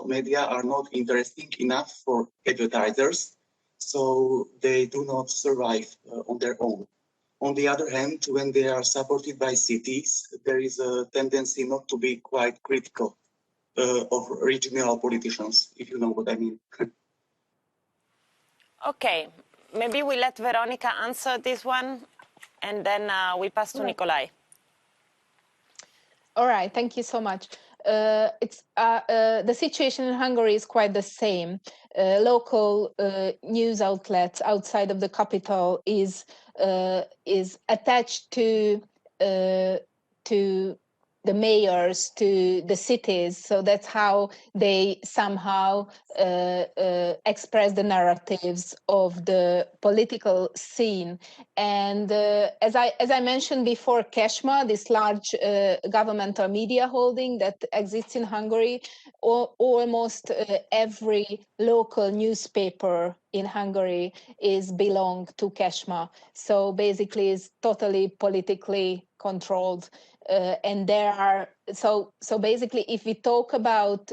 media are not interesting enough for advertisers, so they do not survive on their own. On the other hand, when they are supported by cities, there is a tendency not to be quite critical of regional politicians, if you know what I mean. Okay, maybe we let Veronica answer this one, and then we pass to Nikolai. All right, thank you so much. The situation in Hungary is quite the same. Local news outlets outside of the capital is attached to the mayors, to the cities, so that's how they somehow express the narratives of the political scene. And as I mentioned before, KESMA, this large governmental media holding that exists in Hungary, almost every local newspaper in Hungary belong to KESMA. So basically, it's totally politically controlled. And there are so basically, if we talk about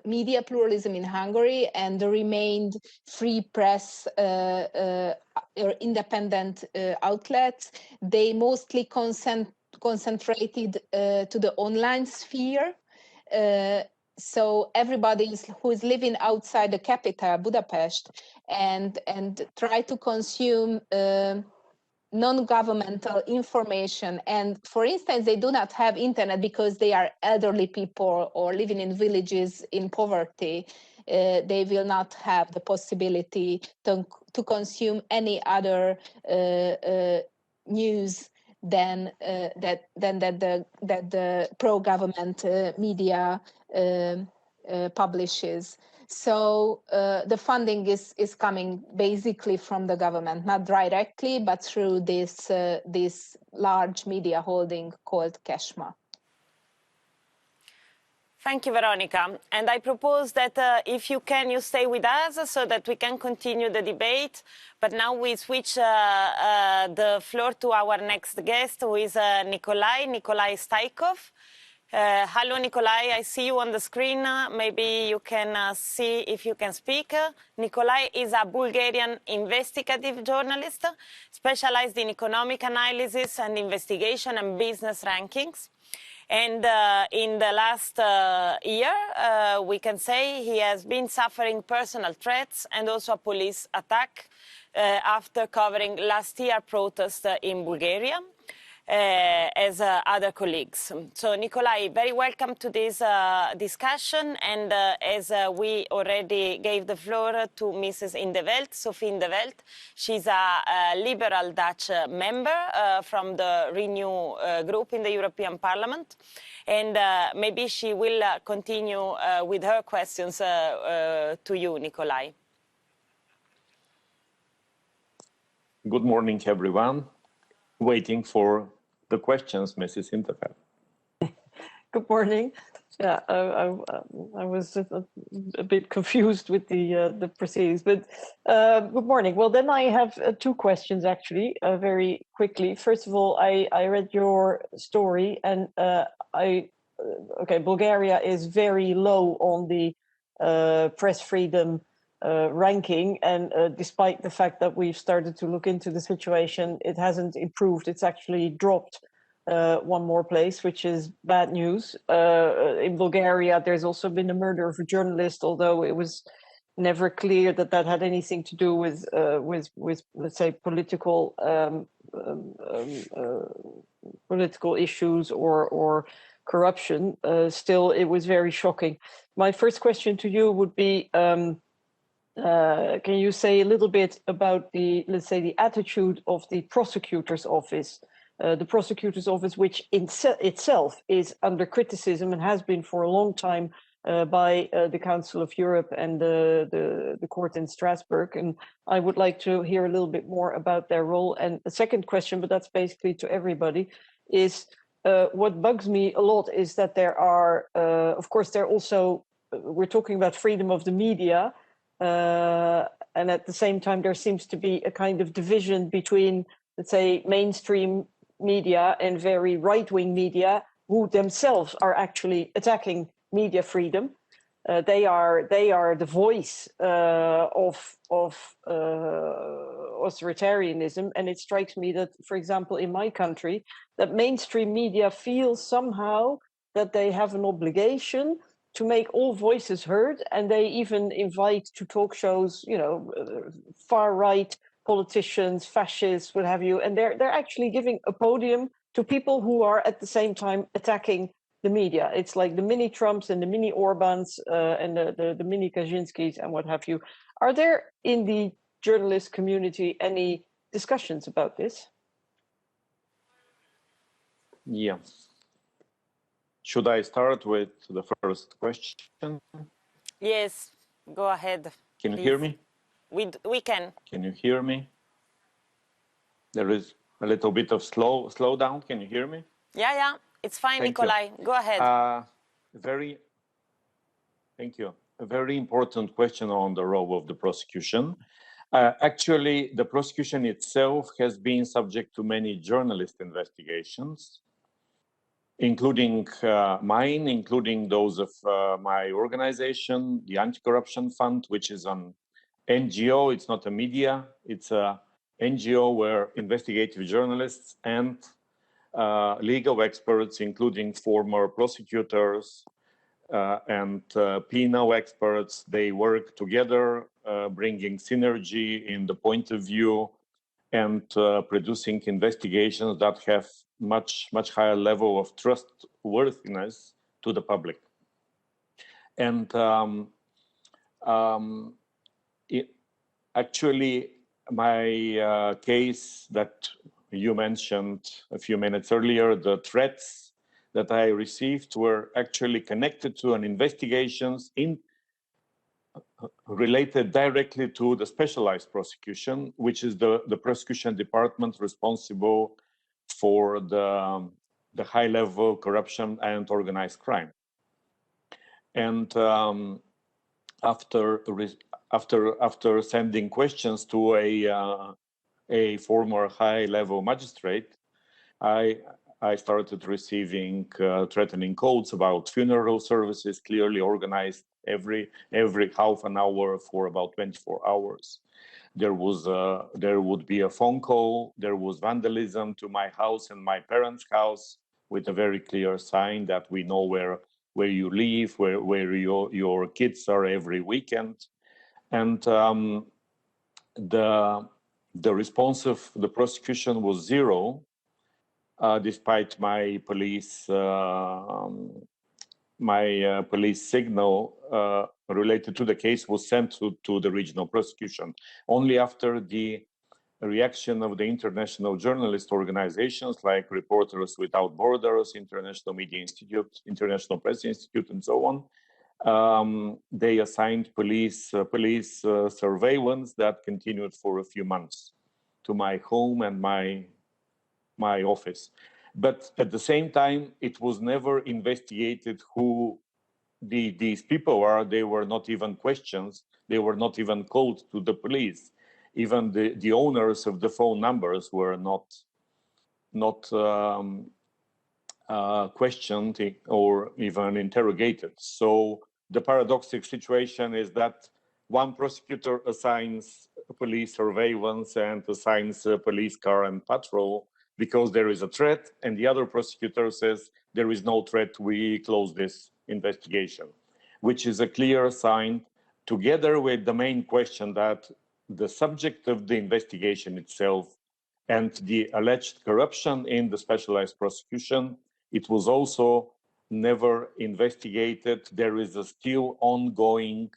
media pluralism in Hungary and the remained free press or independent outlets, they mostly concentrated to the online sphere. so everybody who is living outside the capital, Budapest, and try to consume non-governmental information. And for instance, they do not have internet because they are elderly people or living in villages in poverty. They will not have the possibility to consume any other news than that the pro-government media publishes. So the funding is coming basically from the government, not directly, but through this large media holding called Kesma. Thank you, Veronica. And I propose that if you can, you stay with us so that we can continue the debate. But now we switch the floor to our next guest, who is Nikolai Staikov. Hello, Nikolai. I see you on the screen. Maybe you can see if you can speak. Nikolai is a Bulgarian investigative journalist, specialized in economic analysis and investigation and business rankings. And in the last year, we can say he has been suffering personal threats and also a police attack after covering last year's protest in Bulgaria. As other colleagues. So, Nikolai, very welcome to this discussion. And as we already gave the floor to Mrs. Sophie in 't Veld, she's a liberal Dutch member from the Renew group in the European Parliament. And maybe she will continue with her questions to you, Nikolai. Good morning, everyone. Waiting for the questions, Mrs. in 't Veld. Good morning. Yeah, I was a bit confused with the proceedings, but good morning. Well, then I have two questions actually, very quickly. First of all, I read your story, and okay, Bulgaria is very low on the press freedom ranking, and despite the fact that we've started to look into the situation, it hasn't improved. It's actually dropped one more place, which is bad news. In Bulgaria, there's also been a murder of a journalist, although it was never clear that that had anything to do with let's say political issues or corruption. Still, it was very shocking. My first question to you would be, can you say a little bit about let's say, the attitude of the prosecutor's office? The prosecutor's office, which itself is under criticism and has been for a long time by the Council of Europe and the court in Strasbourg. And I would like to hear a little bit more about their role. And the second question, but that's basically to everybody, is what bugs me a lot is that there are, of course, there also, we're talking about freedom of the media, and at the same time, there seems to be a kind of division between, let's say, mainstream media and very right-wing media, who themselves are actually attacking media freedom. They are the voice of authoritarianism, and it strikes me that, for example, in my country, that mainstream media feels somehow that they have an obligation to make all voices heard, and they even invite to talk shows, you know, far-right politicians, fascists, what have you, and they're actually giving a podium to people who are at the same time attacking the media. It's like the mini Trumps and the mini Orbans and the mini Kaczynskis and what have you. Are there in the journalist community any discussions about this? Yeah. Should I start with the first question? Yes, go ahead. Can you hear me? We can. Can you hear me? There is a little bit of slowdown. Can you hear me? Yeah, it's fine, Thank Nikolai. you. Go ahead. Thank you. A very important question on the role of the prosecution. Actually, the prosecution itself has been subject to many journalist investigations, including mine, including those of my organization, the Anti-Corruption Fund, which is an NGO. It's not a media. It's a NGO where investigative journalists and legal experts, including former prosecutors, and P&O experts. They work together, bringing synergy in the point of view and producing investigations that have much higher level of trustworthiness to the public. And actually, my case that you mentioned a few minutes earlier, the threats that I received were actually connected to an investigations related directly to the specialized prosecution, which is the prosecution department responsible for the high-level corruption and organized crime. And after sending questions to a former high-level magistrate, I started receiving threatening codes about funeral services, clearly organized every half an hour for about 24 hours. There would be a phone call. There was vandalism to my house and my parents' house with a very clear sign that we know where you live, where your kids are every weekend. And the response of the prosecution was zero, despite my police signal related to the case was sent to the regional prosecution. Only after the reaction of the international journalist organizations like Reporters Without Borders, International Media Institute, International Press Institute, and so on, they assigned police surveillance that continued for a few months to my home and my office. But at the same time, it was never investigated who these people are. They were not even questioned. They were not even called to the police. Even the owners of the phone numbers were not questioned or even interrogated. So the paradoxical situation is that one prosecutor assigns police surveillance and assigns a police car and patrol because there is a threat, and the other prosecutor says there is no threat, we close this investigation, which is a clear sign, together with the main question that the subject of the investigation itself and the alleged corruption in the specialized prosecution, it was also never investigated. There is a still ongoing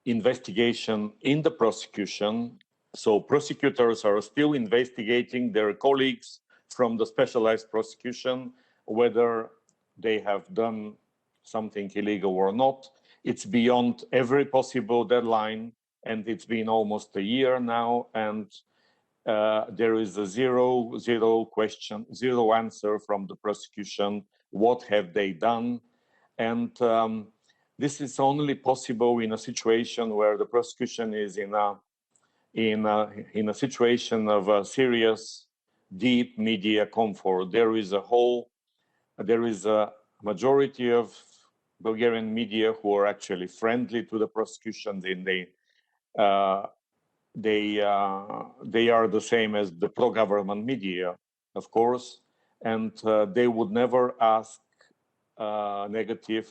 investigation in the prosecution. So prosecutors are still investigating their colleagues from the specialized prosecution, whether they have done something illegal or not. It's beyond every possible deadline, and it's been almost a year now, and there is a zero question, zero answer from the prosecution. What have they done? And this is only possible in a situation where the prosecution is in a situation of a serious, deep media comfort. There is a majority of Bulgarian media who are actually friendly to the prosecution. They are the same as the pro-government media, of course, and they would never ask negative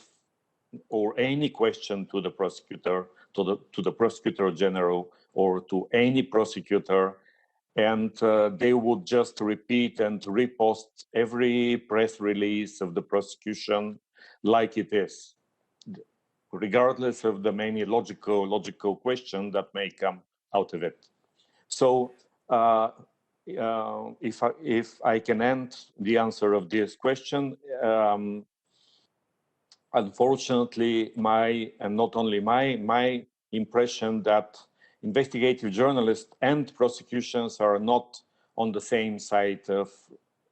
or any question to the prosecutor, to the prosecutor general, or to any prosecutor, and they would just repeat and repost every press release of the prosecution like it is, regardless of the many logical questions that may come out of it. So if I can end the answer of this question, unfortunately, and not only my impression that investigative journalists and prosecutions are not on the same side of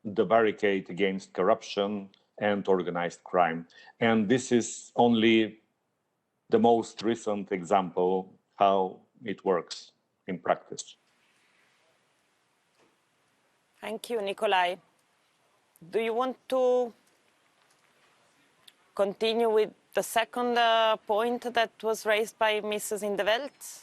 the barricade against corruption and organized crime. And this is only the most recent example how it works in practice. Thank you, Nikolai. Do you want to continue with the second point that was raised by Mrs. in the Welt?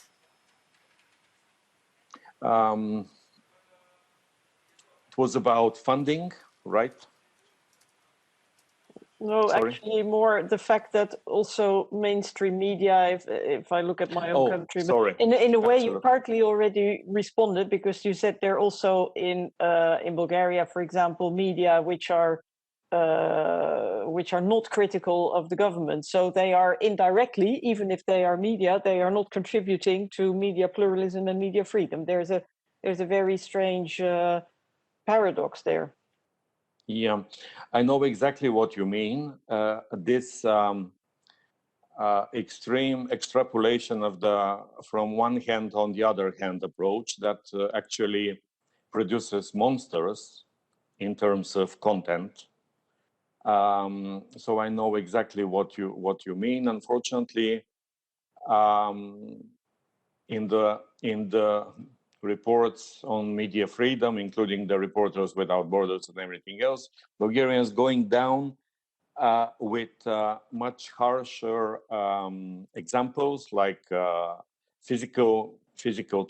It was about funding, right? No, Sorry? actually more the fact that also mainstream media, if I look at my own country, sorry. but in a way you Absolutely. partly already responded, because you said they're also in Bulgaria, for example, media which are not critical of the government. So they are indirectly, even if they are media, they are not contributing to media pluralism and media freedom. There's a very strange paradox there. Yeah, I know exactly what you mean. This extreme extrapolation of the from one hand on the other hand approach that actually produces monsters in terms of content. So I know exactly what you mean. Unfortunately, in the reports on media freedom, including the Reporters Without Borders and everything else, Bulgaria is going down with much harsher examples like physical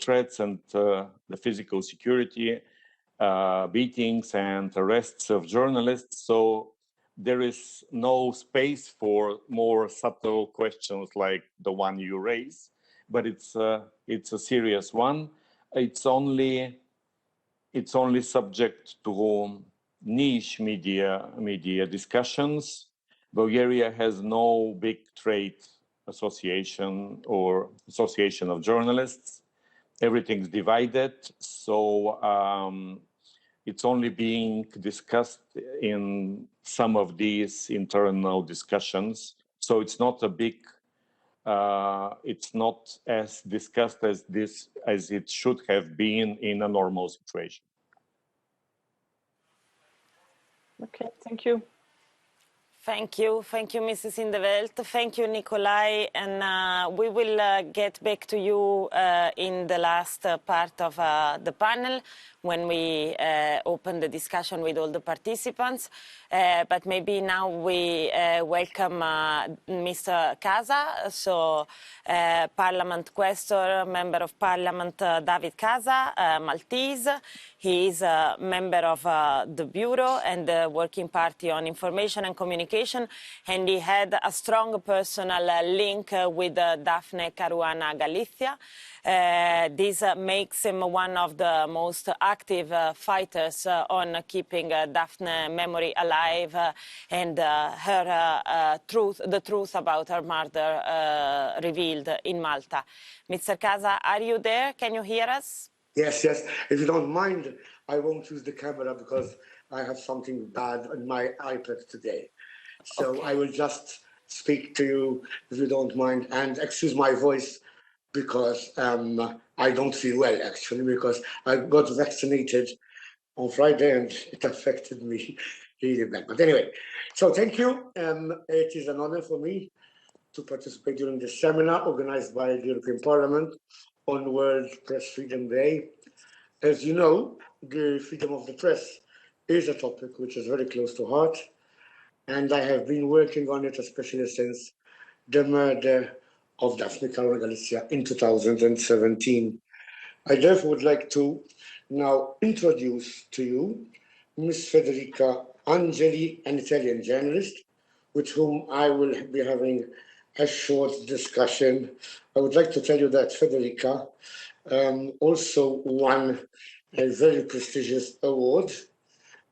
threats and the physical security, beatings and arrests of journalists. So there is no space for more subtle questions like the one you raise, but it's a serious one. It's only subject to niche media discussions. Bulgaria has no big trade association or association of journalists. Everything's divided, so it's only being discussed in some of these internal discussions. So it's not a big, it's not as discussed as it should have been in a normal situation. Okay, thank you. Thank you, Mrs. Indeveld. Thank you, Nikolai. And we will get back to you in the last part of the panel when we open the discussion with all the participants. But maybe now we welcome Mr. Casa, so Parliament Questor, Member of Parliament David Casa, Maltese. He is a member of the Bureau and the Working Party on Information and Communication, and he had a strong personal link with Daphne Caruana Galizia. This makes him one of the most active fighters on keeping Daphne's memory alive and the truth about her murder revealed in Malta. Mr. Casa, are you there? Can you hear us? Yes, yes. If you don't mind, I won't use the camera because I have something bad on my iPad today. So okay. I will just speak to you, if you don't mind, and excuse my voice because I don't feel well, actually, because I got vaccinated on Friday and it affected me really bad. But anyway, so thank you. It is an honor for me to participate during this seminar organized by the European Parliament on World Press Freedom Day. As you know, the freedom of the press is a topic which is very close to heart, and I have been working on it especially since the murder of Daphne Caruana Galizia in 2017. I therefore would like to now introduce to you Ms. Federica Angeli, an Italian journalist, with whom I will be having a short discussion. I would like to tell you that Federica also won a very prestigious award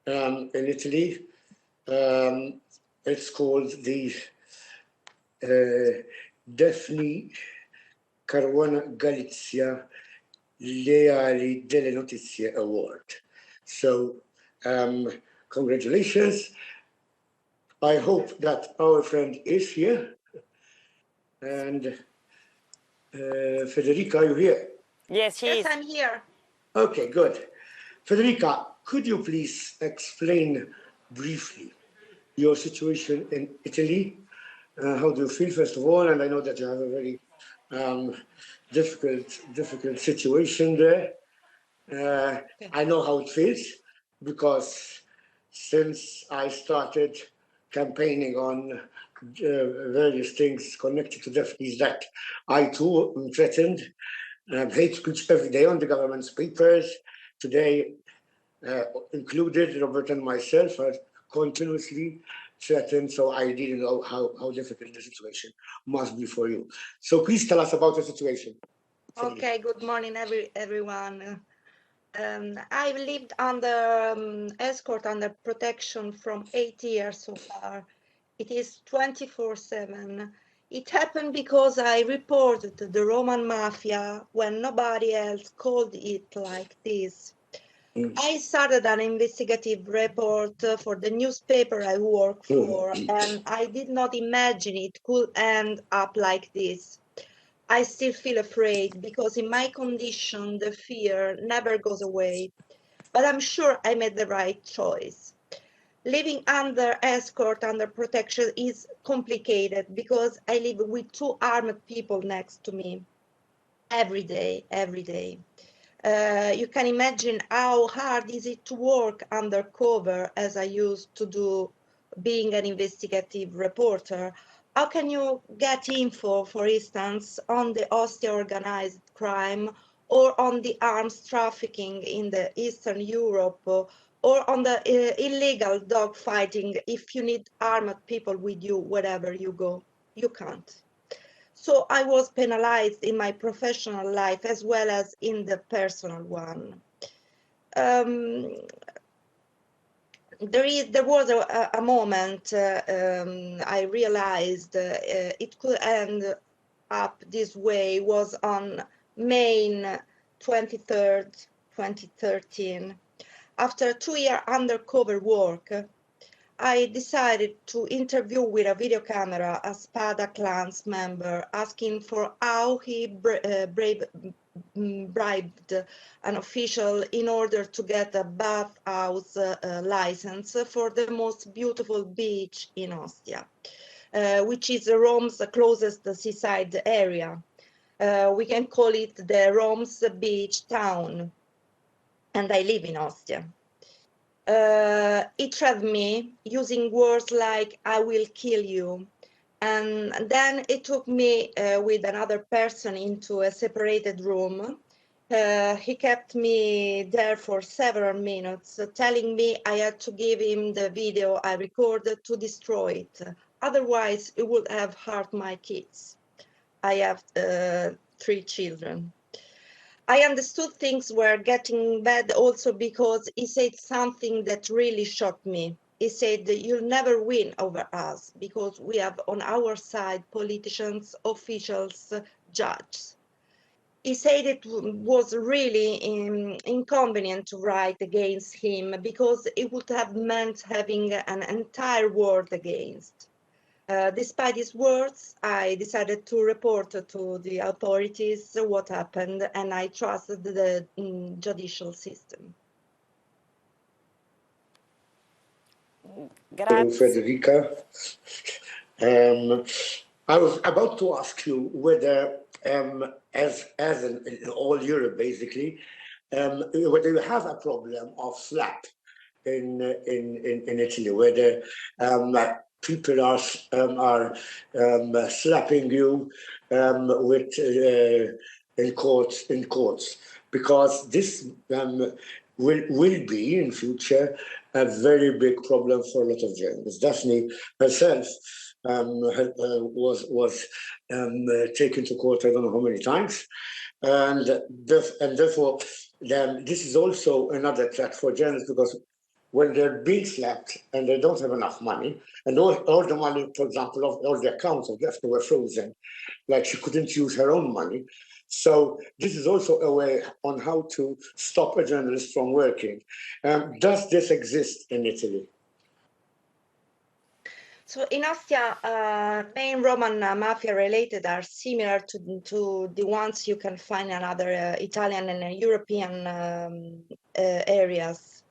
in Italy. It's called the Daphne Caruana Galizia Leali delle Notizie Award. So congratulations. I hope that our friend is here. And Federica, are you here? Yes, yes, I'm here. Okay, good. Federica, could you please explain briefly your situation in Italy? How do you feel, first of all? And I know that you have a very difficult situation there. I know how it feels because since I started campaigning on various things connected to Daphne's death, I too am threatened. Hate speech every day on the government's papers. Today, included Robert and myself, are continuously threatened. So I didn't know how difficult the situation must be for you. So please tell us about the situation. Okay, good morning, everyone. I've lived under escort, under protection from 8 years so far. It is 24/7. It happened because I reported the Roman Mafia when nobody else called it like this. I started an investigative report for the newspaper I work for, and I did not imagine it could end up like this. I still feel afraid because in my condition, the fear never goes away. But I'm sure I made the right choice. Living under escort, under protection is complicated because I live with 2 armed people next to me every day. You can imagine how hard is it to work undercover as I used to do being an investigative reporter. How can you get info, for instance, on the Ostia organized crime or on the arms trafficking in the Eastern Europe or on the illegal dog fighting if you need armed people with you wherever you go? You can't. So I was penalized in my professional life as well as in the personal one. There was a moment I realized it could end up this way. Was on May 23rd, 2013. After 2-year undercover work, I decided to interview with a video camera a Spada clan's member, asking for how he bribed an official in order to get a bathhouse license for the most beautiful beach in Ostia, which is Rome's closest seaside area. We can call it the Rome's beach town, and I live in Ostia. It threatened me using words like, I will kill you. And then it took me with another person into a separated room. He kept me there for several minutes, telling me I had to give him the video I recorded to destroy it. Otherwise, it would have hurt my kids. I have 3 children. I understood things were getting bad also because he said something that really shocked me. He said, you'll never win over us because we have on our side politicians, officials, judges. He said it was really inconvenient to write against him because it would have meant having an entire world against. Despite his words, I decided to report to the authorities what happened, and I trusted the judicial system. Grazie. Federica, I was about to ask you whether, as in all Europe basically, whether you have a problem of slap in Italy, whether people are slapping you with in courts, because this will be in future a very big problem for a lot of journalists. Daphne herself was taken to court I don't know how many times, and therefore this is also another threat for journalists, because when they're being slapped and they don't have enough money, and all the money, for example, of all the accounts of Daphne were frozen, like she couldn't use her own money. So this is also a way on how to stop a journalist from working. Does this exist in Italy? So in Ostia, main Roman mafia related are similar to the ones you can find in other Italian and European areas.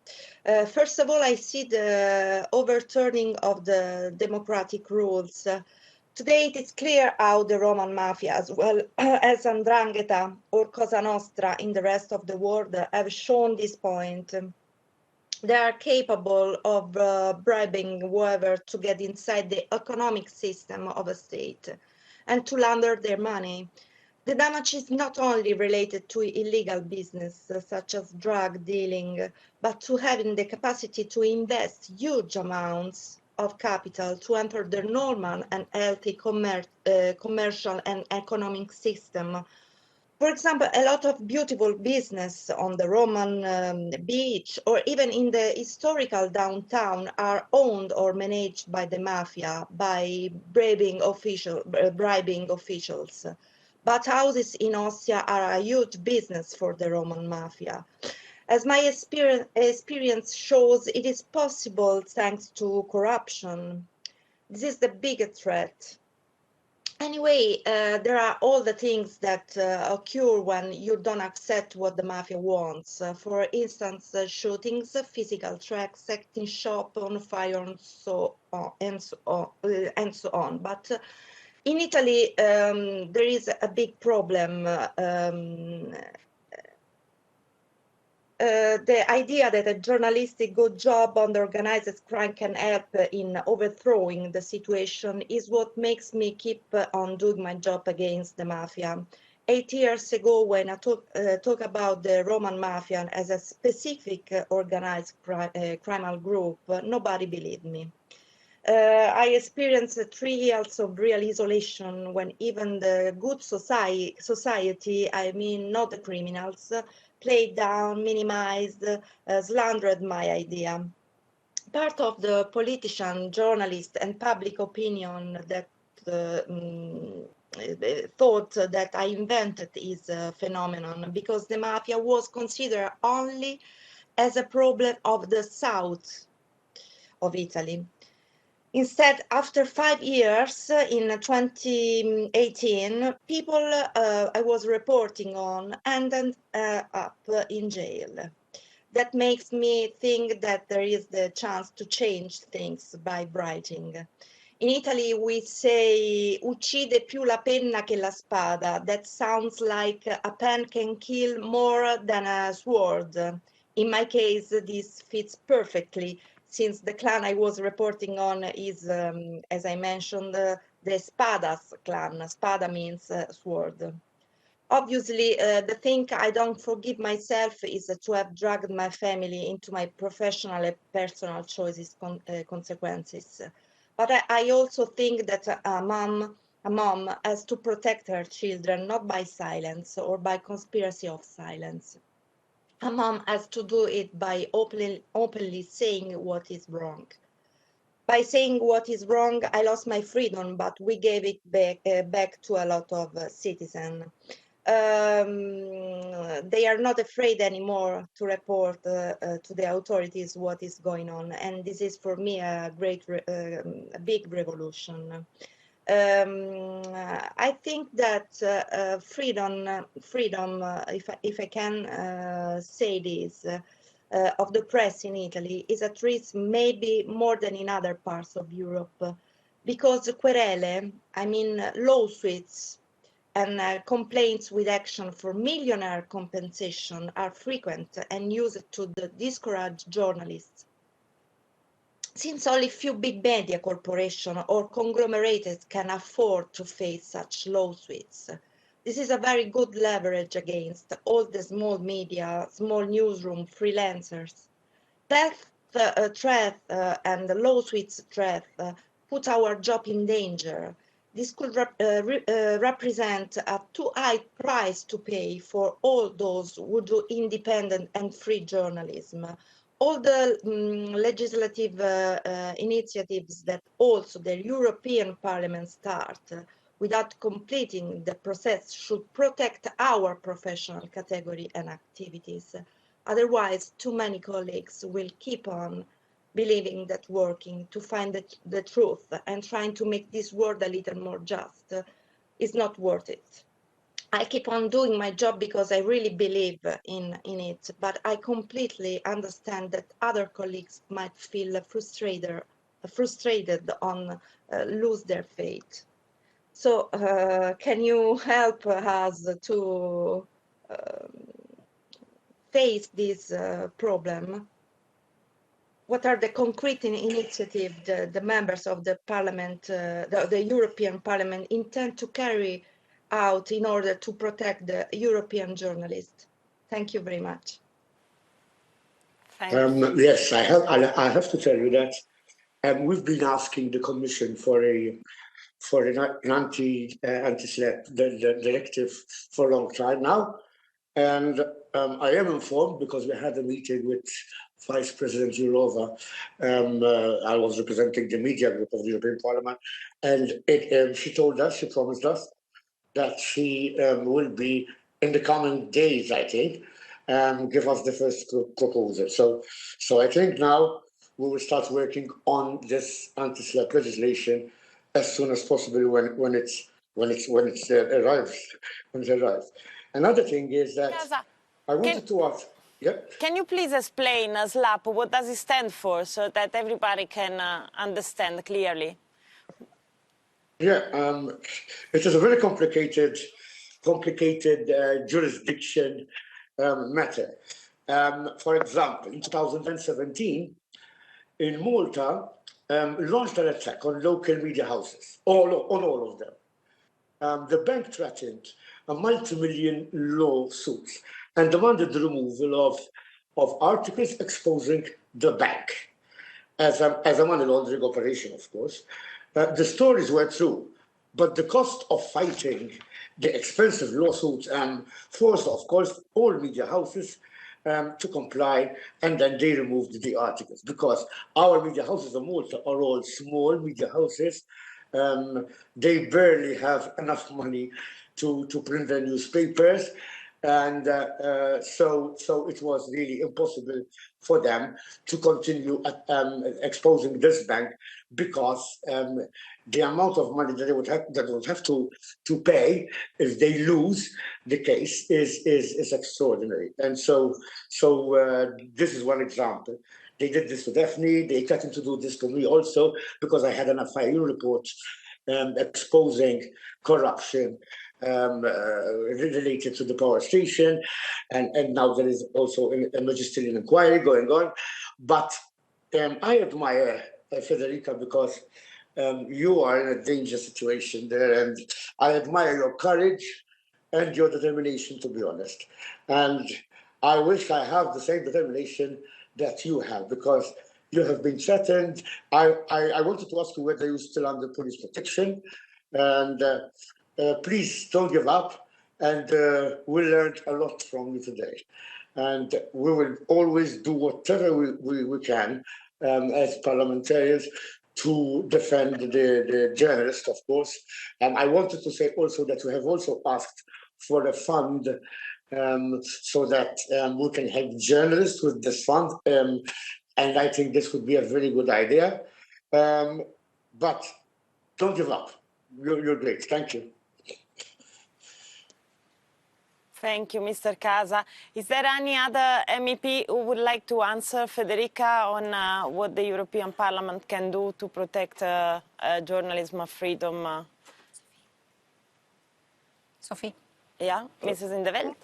First of all, I see the overturning of the democratic rules. Today, it is clear how the Roman Mafia, as well as 'Ndrangheta or Cosa Nostra in the rest of the world, have shown this point. They are capable of bribing whoever to get inside the economic system of a state and to launder their money. The damage is not only related to illegal business, such as drug dealing, but to having the capacity to invest huge amounts of capital to enter the normal and healthy commercial and economic system. For example, a lot of beautiful business on the Roman beach or even in the historical downtown are owned or managed by the mafia, by bribing officials. But houses in Ostia are a huge business for the Roman mafia. As my experience shows, it is possible thanks to corruption. This is the biggest threat. Anyway, there are all the things that occur when you don't accept what the mafia wants. For instance, shootings, physical threats, setting shop on fire, and so on. But in Italy, there is a big problem. The idea that a journalistic good job on the organized crime can help in overthrowing the situation is what makes me keep on doing my job against the mafia. 8 years ago, when I talk about the Roman mafia as a specific organized criminal group, nobody believed me. I experienced 3 years of real isolation when even the good society, I mean not the criminals, played down, minimized, slandered my idea. Part of the politician, journalist, and public opinion that thought that I invented is a phenomenon because the mafia was considered only as a problem of the south of Italy. Instead, after 5 years, in 2018, people I was reporting on ended up in jail. That makes me think that there is the chance to change things by writing. In Italy, we say uccide più la penna che la spada. That sounds like a pen can kill more than a sword. In my case, this fits perfectly, since the clan I was reporting on is, as I mentioned, the Spadas clan. Spada means sword. Obviously, the thing I don't forgive myself is to have dragged my family into my professional and personal choices consequences. But I also think that a mom has to protect her children, not by silence or by conspiracy of silence. A mom has to do it by openly saying what is wrong. By saying what is wrong, I lost my freedom, but we gave it back to a lot of citizens. They are not afraid anymore to report to the authorities what is going on, and this is for me a big revolution. I think that freedom, if I can say this, of the press in Italy is at risk maybe more than in other parts of Europe, because querele, I mean lawsuits and complaints with action for millionaire compensation are frequent and used to discourage journalists. Since only few big media corporations or conglomerates can afford to face such lawsuits, this is a very good leverage against all the small media, small newsroom, freelancers. Death threat and the lawsuits threat put our job in danger. This could represent a too high price to pay for all those who do independent and free journalism. All the legislative initiatives that also the European Parliament start without completing the process should protect our professional category and activities. Otherwise, too many colleagues will keep on believing that working to find the truth and trying to make this world a little more just is not worth it. I keep on doing my job because I really believe in it, but I completely understand that other colleagues might feel frustrated on lose their faith. So can you help us to face this problem? What are the concrete initiatives the members of the Parliament, the European Parliament, intend to carry out in order to protect the European journalists? Thank you very much. Yes, I have to tell you that we've been asking the Commission for an anti-SLAPP directive for a long time now. And I am informed, because we had a meeting with Vice President Jourova. I was representing the media group of the European Parliament, and she told us, she promised us, that she will be, in the coming days, I think, give us the first proposal. So I think now we will start working on this anti-SLAPP legislation as soon as possible when it arrives. Another thing is that I wanted to ask. Yeah. Can you please explain SLAPP? What does it stand for, so that everybody can understand clearly? Yeah, it is a very complicated jurisdiction matter. For example, in 2017, in Malta, launched an attack on local media houses, on all of them. The bank threatened a multi-million lawsuit and demanded the removal of articles exposing the bank as a money laundering operation, of course. The stories were true, but the cost of fighting the expensive lawsuits forced, of course, all media houses to comply, and then they removed the articles, because our media houses in Malta are all small media houses. They barely have enough money to print their newspapers, and so it was really impossible for them to continue exposing this bank, because the amount of money that they would have to pay if they lose the case is extraordinary. And so this is one example. They did this to Daphne. They threatened to do this to me also, because I had an FIU report exposing corruption related to the power station, and now there is also a magisterial inquiry going on. But I admire Federica, because you are in a dangerous situation there, and I admire your courage and your determination, to be honest. And I wish I have the same determination that you have, because you have been threatened. I wanted to ask you whether you're still under police protection, and please don't give up, and we learned a lot from you today. And we will always do whatever we can as parliamentarians to defend the journalists, of course. And I wanted to say also that we have also asked for a fund so that we can help journalists with this fund. And I think this would be a very good idea. But don't give up. You're great. Thank you. Thank you, Mr. Casa. Is there any other MEP who would like to answer Federica on what the European Parliament can do to protect journalism freedom? Sophie? Yeah, Mrs. in 't Veld?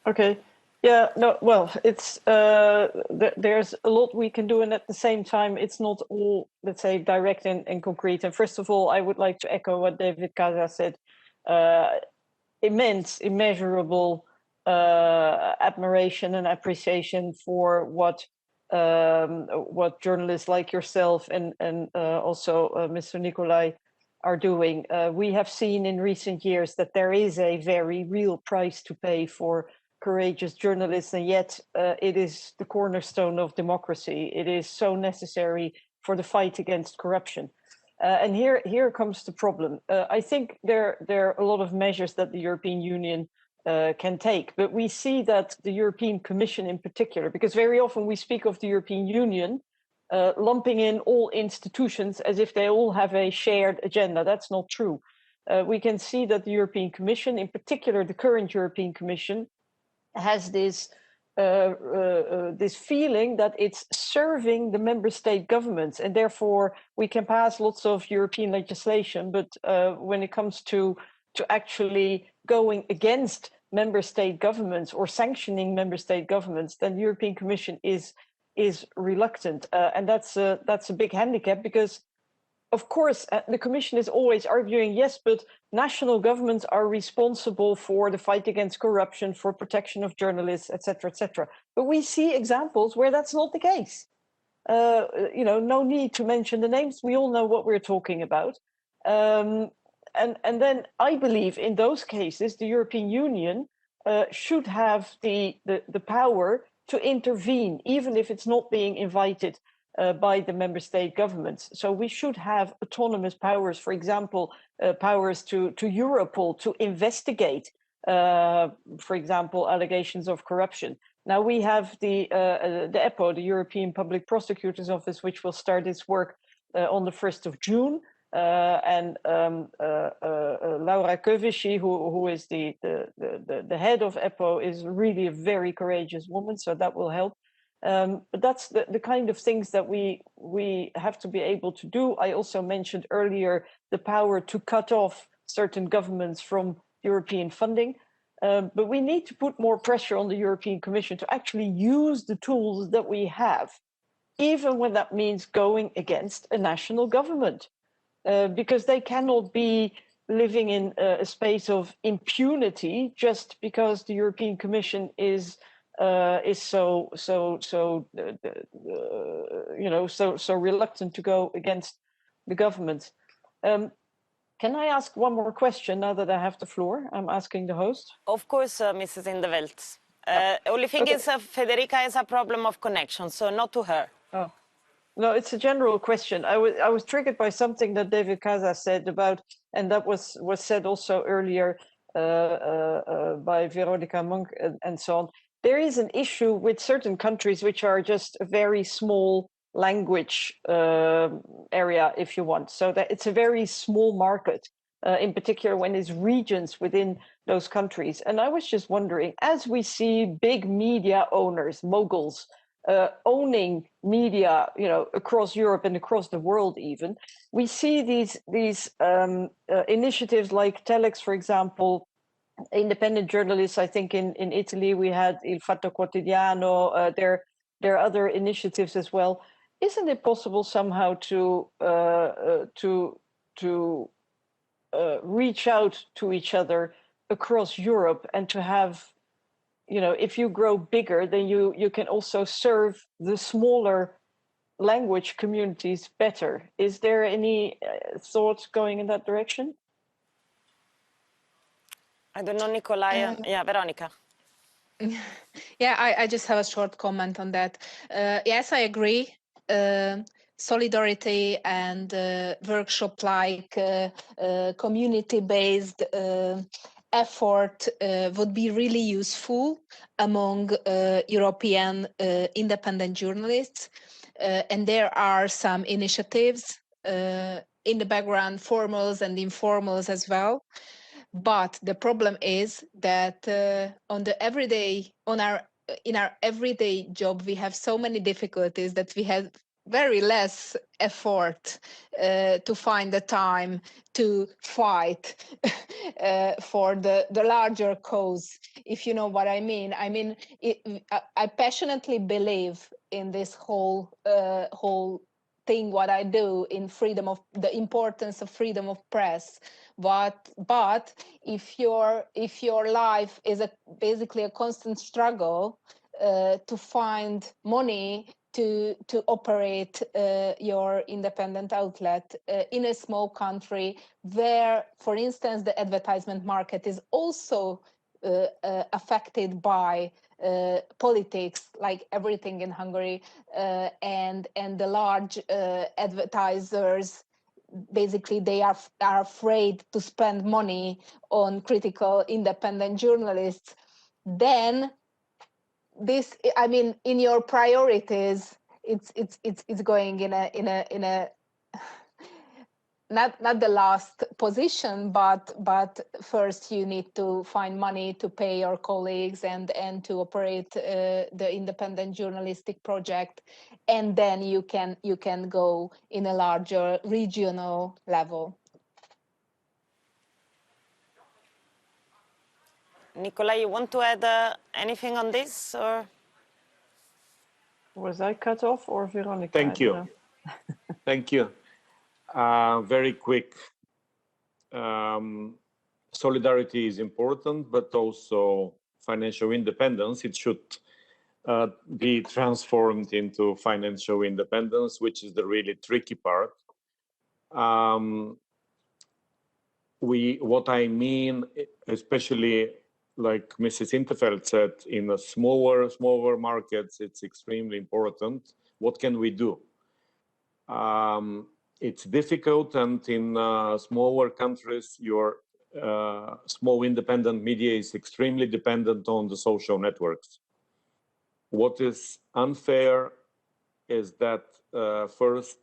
Okay. Yeah, no, well, it's there's a lot we can do, and at the same time, it's not all, let's say, direct and concrete. And first of all, I would like to echo what David Casa said. Immense, immeasurable admiration and appreciation for what journalists like yourself and also Mr. Nicolai are doing. We have seen in recent years that there is a very real price to pay for courageous journalists, and yet it is the cornerstone of democracy. It is so necessary for the fight against corruption. And here comes the problem. I think there are a lot of measures that the European Union can take, but we see that the European Commission in particular, because very often we speak of the European Union lumping in all institutions as if they all have a shared agenda. That's not true. We can see that the European Commission, in particular the current European Commission, has this feeling that it's serving the member state governments, and therefore we can pass lots of European legislation, but when it comes to actually going against member state governments or sanctioning member state governments, then the European Commission is reluctant, and that's a big handicap, because of course, the Commission is always arguing, yes, but national governments are responsible for the fight against corruption, for protection of journalists, etc., etc. But we see examples where that's not the case. you know, no need to mention the names. We all know what we're talking about. And then I believe in those cases, the European Union should have the power to intervene, even if it's not being invited by the member state governments. So we should have autonomous powers, for example, powers to Europol to investigate, for example, allegations of corruption. Now we have the EPO, the European Public Prosecutor's Office, which will start its work on the 1st of June. And Laura Kövesi, who is the head of EPO, is really a very courageous woman, so that will help. But that's the kind of things that we have to be able to do. I also mentioned earlier the power to cut off certain governments from European funding. But we need to put more pressure on the European Commission to actually use the tools that we have, even when that means going against a national government. Because they cannot be living in a space of impunity just because the European Commission is so reluctant to go against the government. Can I ask one more question now that I have the floor? I'm asking the host. Of course, Mrs. In 't Veld. Only thing is, Federica has a problem of connection, so not to her. Oh. No, it's a general question. I was triggered by something that David Casa said about, and that was said also earlier by Veronica Monk and so on. There is an issue with certain countries which are just a very small language area, if you want. So that it's a very small market, in particular when it's regions within those countries. And I was just wondering, as we see big media owners, moguls, owning media, you know, across Europe and across the world, even we see these initiatives like Telex, for example, independent journalists. I think in Italy we had Il Fatto Quotidiano. There are other initiatives as well. Isn't it possible somehow to reach out to each other across Europe and to have, you know, if you grow bigger, then you can also serve the smaller language communities better. Is there any thoughts going in that direction? I don't know, Nicolai. Yeah, Veronica. Yeah, I just have a short comment on that. Yes, I agree. Solidarity and workshop-like community-based effort would be really useful among European independent journalists. And there are some initiatives in the background, formals and informals as well. But the problem is that in our everyday job, we have so many difficulties that we have very less effort to find the time to fight for the larger cause, if you know what I mean. I mean, I passionately believe in this whole thing, what I do in the importance of freedom of press. But if your life is basically a constant struggle to find money to operate your independent outlet in a small country where, for instance, the advertisement market is also affected by politics, like everything in Hungary, and the large advertisers, basically they are afraid to spend money on critical independent journalists, then this, I mean, in your priorities, it's going in a not the last position, but first you need to find money to pay your colleagues and to operate the independent journalistic project, and then you can go in a larger regional level. Nicolai, you want to add anything on this, or was I cut off, or Veronica? Thank you. Thank you. Very quick. Solidarity is important, but also financial independence. It should be transformed into financial independence, which is the really tricky part. What I mean, especially like Mrs. Interfeld said, in the smaller markets, it's extremely important. What can we do? It's difficult, and in smaller countries, your small independent media is extremely dependent on the social networks. What is unfair is that first,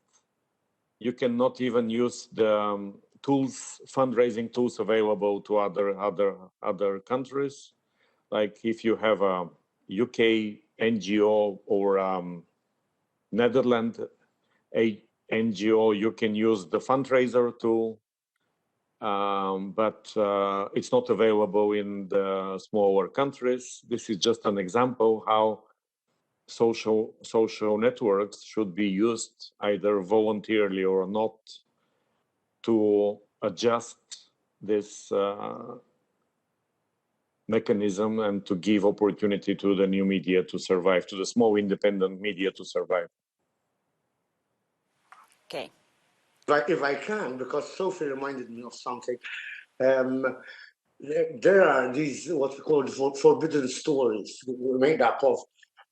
you cannot even use the fundraising tools available to other countries. Like if you have a UK NGO or Netherlands NGO, you can use the fundraiser tool, but it's not available in the smaller countries. This is just an example how social networks should be used either voluntarily or not to adjust this mechanism and to give opportunity to the new media to survive, to the small independent media to survive. Okay. If I can, because Sophie reminded me of something. There are these what we call forbidden stories made up of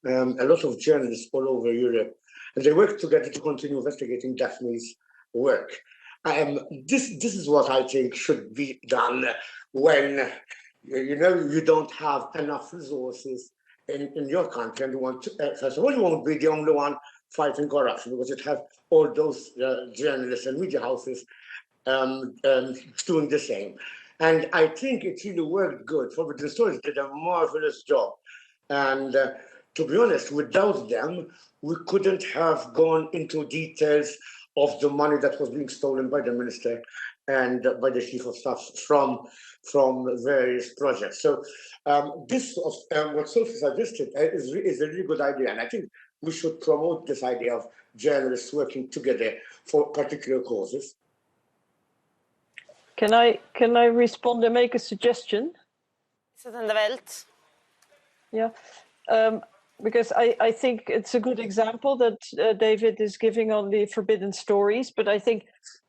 a lot of journalists all over Europe, and they work together to continue investigating Daphne's work. This is what I think should be done when you don't have enough resources in your country, and you want to, first of all, you won't be the only one fighting corruption, because it has all those journalists and media houses doing the same. And I think it really worked good. Forbidden Stories did a marvelous job. And to be honest, without them, we couldn't have gone into details of the money that was being stolen by the minister and by the chief of staff from various projects. So this was what Sophie suggested is a really good idea. And I think we should promote this idea of journalists working together for particular causes. Can I respond and make a suggestion? Yeah, because I think it's a good example that David is giving on the forbidden stories, but I think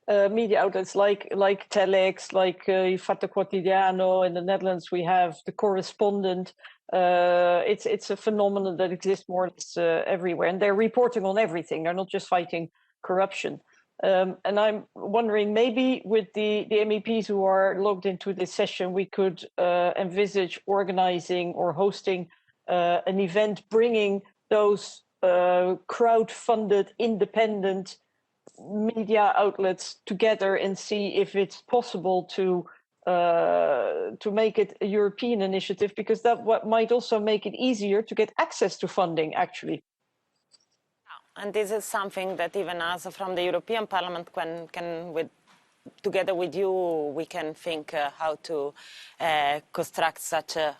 media outlets like Telex, like Fatto Quotidiano in the Netherlands, we have The Correspondent. It's a phenomenon that exists more or less everywhere, and they're reporting on everything. They're not just fighting corruption. And I'm wondering, maybe with the MEPs who are logged into this session, we could envisage organizing or hosting an event bringing those crowd-funded independent media outlets together and see if it's possible to make it a European initiative, because that might also make it easier to get access to funding, actually. And this is something that even us from the European Parliament together with you, we can think how to construct such a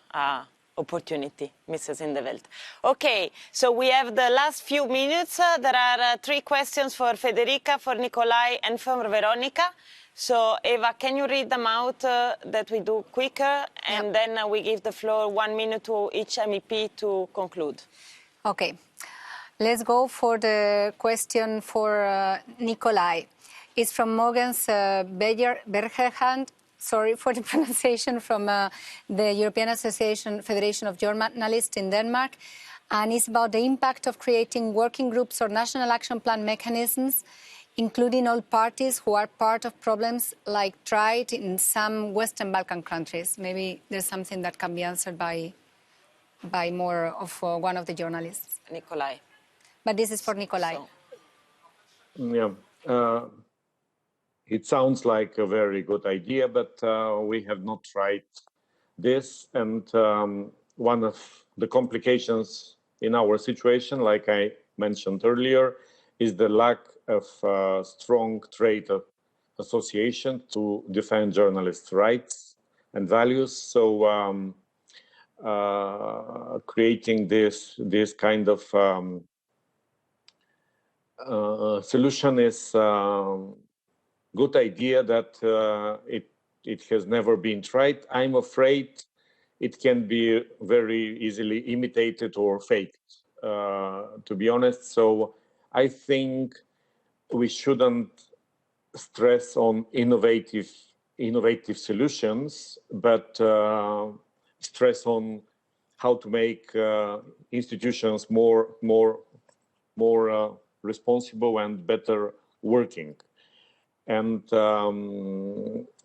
opportunity, Mrs. Indeveld. Okay, so we have the last few minutes. There are 3 questions for Federica, for Nikolai, and for Veronica. So, Eva, can you read them out that we do quicker? And then we give the floor 1 minute to each MEP to conclude. Okay. Let's go for the question for Nikolai. It's from Mogens Bergerhand. Sorry for the pronunciation, from the European Federation of Journalists in Denmark. And it's about the impact of creating working groups or national action plan mechanisms, including all parties who are part of problems like tried in some Western Balkan countries. Maybe there's something that can be answered by more of one of the journalists. Nikolai. But this is for Nikolai. Yeah, it sounds like a very good idea, but we have not tried this. And one of the complications in our situation, like I mentioned earlier, is the lack of strong trade association to defend journalists' rights and values. So creating this kind of solution is good idea that it has never been tried. I'm afraid it can be very easily imitated or faked, to be honest. So I think we shouldn't stress on innovative solutions, but stress on how to make institutions more responsible and better working. And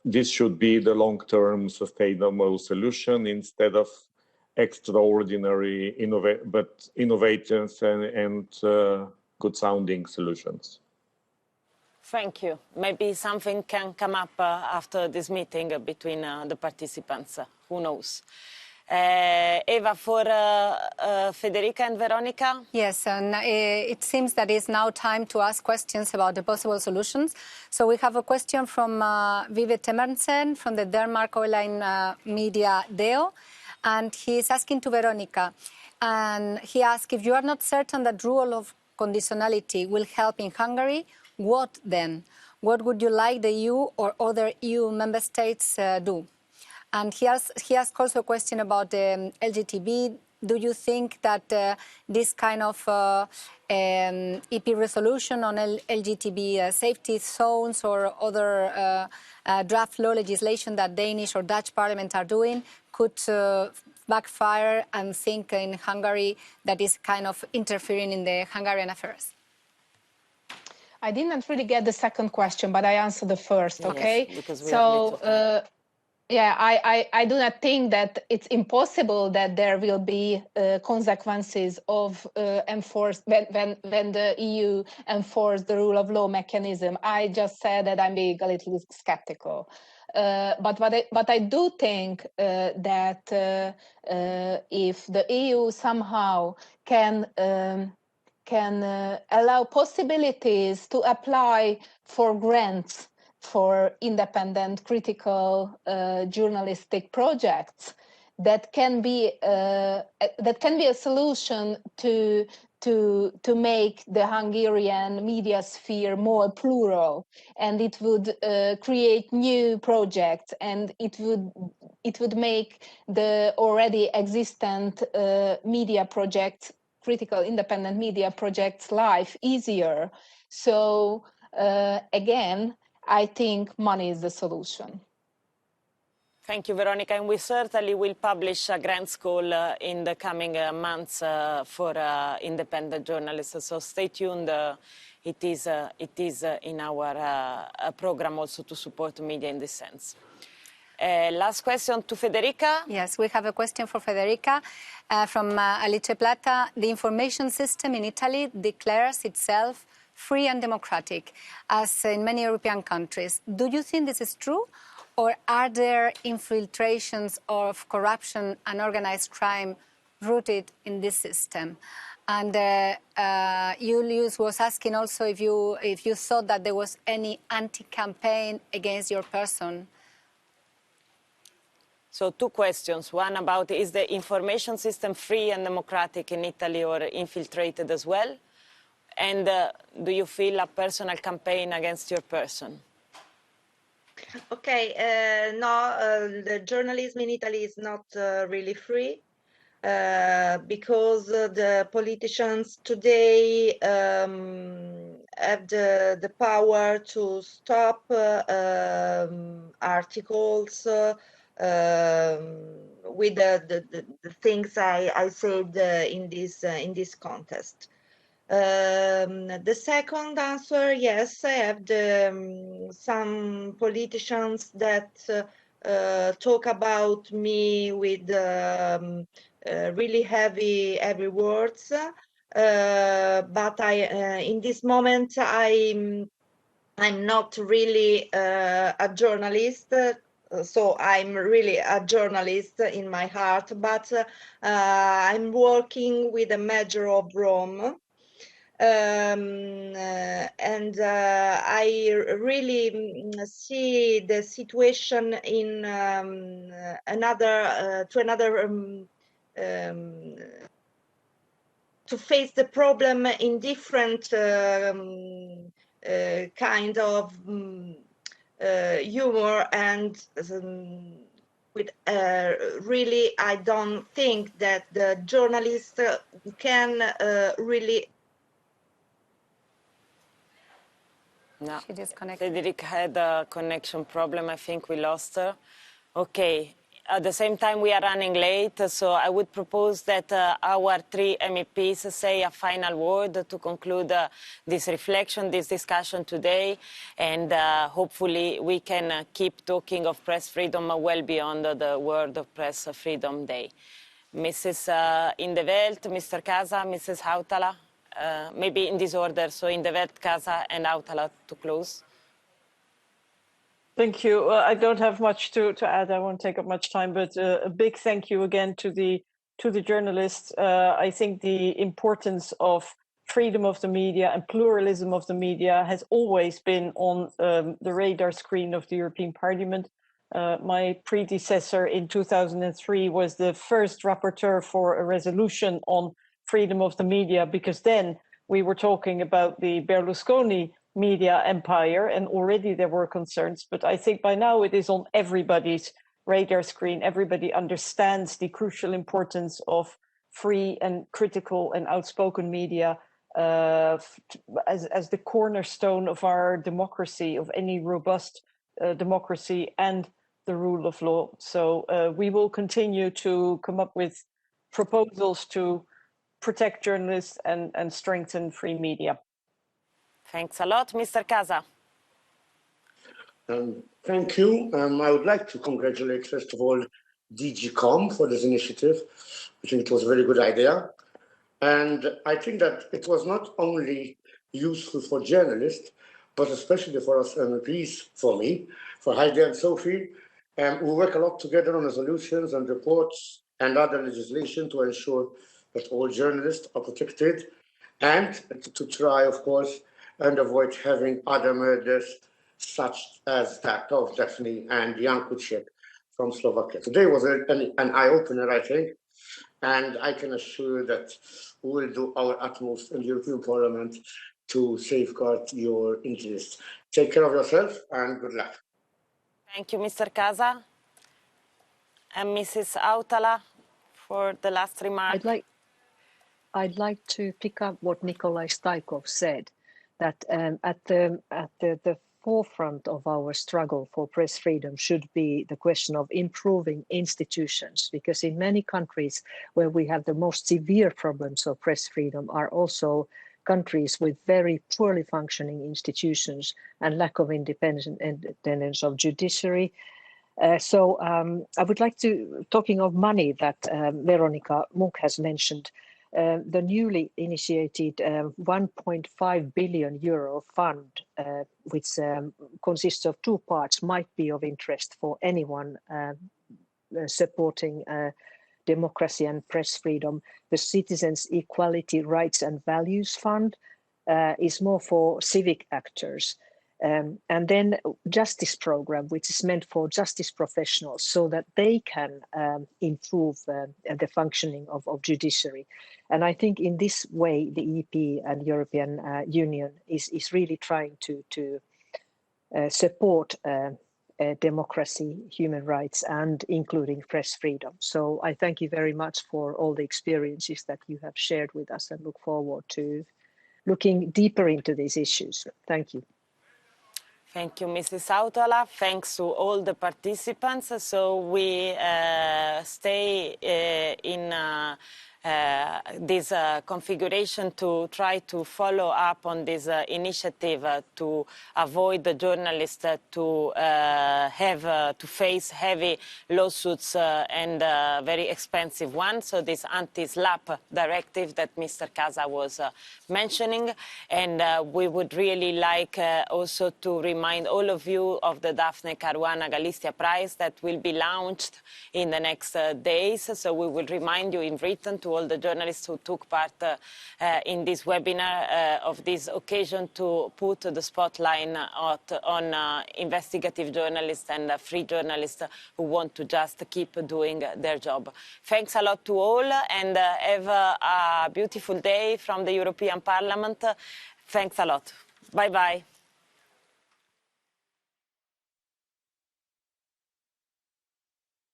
this should be the long-term sustainable solution instead of extraordinary innovations and good-sounding solutions. Thank you. Maybe something can come up after this meeting between the participants. Who knows? Eva, for Federica and Veronica? Yes, and it seems that it's now time to ask questions about the possible solutions. So we have a question from Vive Temersen from the Denmark online media Deo, and he is asking to Veronica. And he asks, if you are not certain that rule of conditionality will help in Hungary, what then? What would you like the EU or other EU member states do? And he asked also a question about the LGTB. Do you think that this kind of EP resolution on LGTB safety zones or other draft law legislation that Danish or Dutch parliament are doing could backfire and think in Hungary that is kind of interfering in the Hungarian affairs? I didn't really get the second question, but I answered the first, okay? Yes, so, yeah, I do not think that it's impossible that there will be consequences of when the EU enforce the rule of law mechanism. I just said that I'm being a little skeptical. But I do think that if the EU somehow can allow possibilities to apply for grants for independent, critical journalistic projects, that can be a solution to make the Hungarian media sphere more plural, and it would create new projects, and it would make the already existent media projects, critical independent media projects' life easier. So again, I think money is the solution. Thank you, Veronica. And we certainly will publish a grants call in the coming months for independent journalists. So stay tuned. It is in our program also to support media in this sense. Last question to Federica. Yes, we have a question for Federica from Alice Plata. The information system in Italy declares itself free and democratic, as in many European countries. Do you think this is true? Or are there infiltrations of corruption and organized crime rooted in this system? And Julius was asking also if you thought that there was any anti-campaign against your person. So two questions. One about, is the information system free and democratic in Italy or infiltrated as well? And do you feel a personal campaign against your person? Okay, no, the journalism in Italy is not really free because the politicians today have the power to stop articles with the things I said in this contest. The second answer, yes, I have some politicians that talk about me with really heavy words, but in this moment I'm not really a journalist. So I'm really a journalist in my heart, but I'm working with a measure of Rome. And I really see the situation in to face the problem in different kind of humor and with really, I don't think that the journalists can really. No, She disconnected. Cedric had a connection problem. I think we lost her. Okay. At the same time, we are running late, so I would propose that our three MEPs say a final word to conclude this reflection, this discussion today, and hopefully we can keep talking of press freedom well beyond the World of Press Freedom Day. Mrs. In de Welt, Mr. Casa, Mrs. Hautala, maybe in this order, so In de Welt, Casa, and Hautala to close. Thank you. I don't have much to add. I won't take up much time, but a big thank you again to the journalists. I think the importance of freedom of the media and pluralism of the media has always been on the radar screen of the European Parliament. My predecessor in 2003 was the first rapporteur for a resolution on freedom of the media, because then we were talking about the Berlusconi media empire, and already there were concerns, but I think by now it is on everybody's radar screen. Everybody understands the crucial importance of free and critical and outspoken media as the cornerstone of our democracy, of any robust democracy, and the rule of law. So we will continue to come up with proposals to protect journalists and strengthen free media. Thanks a lot. Mr. Casa. Thank you. I would like to congratulate, first of all, DG Com for this initiative. I think it was a very good idea. And I think that it was not only useful for journalists, but especially for us MEPs, for me, for Heidi and Sophie. We work a lot together on resolutions and reports and other legislation to ensure that all journalists are protected, and to try, of course, and avoid having other murders such as that of Daphne and Jan Kuciak from Slovakia. Today was an eye-opener, I think, and I can assure you that we will do our utmost in the European Parliament to safeguard your interests. Take care of yourself and good luck. Thank you, Mr. Casa. And Mrs. Hautala for the last remark. I'd like to pick up what Nikolai Staikov said, that at the forefront of our struggle for press freedom should be the question of improving institutions, because in many countries where we have the most severe problems of press freedom are also countries with very poorly functioning institutions and lack of independence of judiciary. So I would like to, talking of money that Veronica Munk has mentioned, the newly initiated 1.5 billion euro fund, which consists of two parts, might be of interest for anyone supporting democracy and press freedom. The Citizens' Equality, Rights and Values Fund is more for civic actors. And then justice program, which is meant for justice professionals so that they can improve the functioning of judiciary. And I think in this way, the EP and European Union is really trying to support democracy, human rights, and including press freedom. So I thank you very much for all the experiences that you have shared with us and look forward to looking deeper into these issues. Thank you. Thank you, Mrs. Hautala. Thanks to all the participants. So we stay in this configuration to try to follow up on this initiative to avoid the journalists to face heavy lawsuits and very expensive ones. So this anti-SLAPP directive that Mr. Casa was mentioning. And we would really like also to remind all of you of the Daphne Caruana Galizia Prize that will be launched in the next days. So we will remind you in written to all the journalists who took part in this webinar of this occasion to put the spotlight on investigative journalists and free journalists who want to just keep doing their job. Thanks a lot to all, and have a beautiful day from the European Parliament. Thanks a lot. Bye-bye.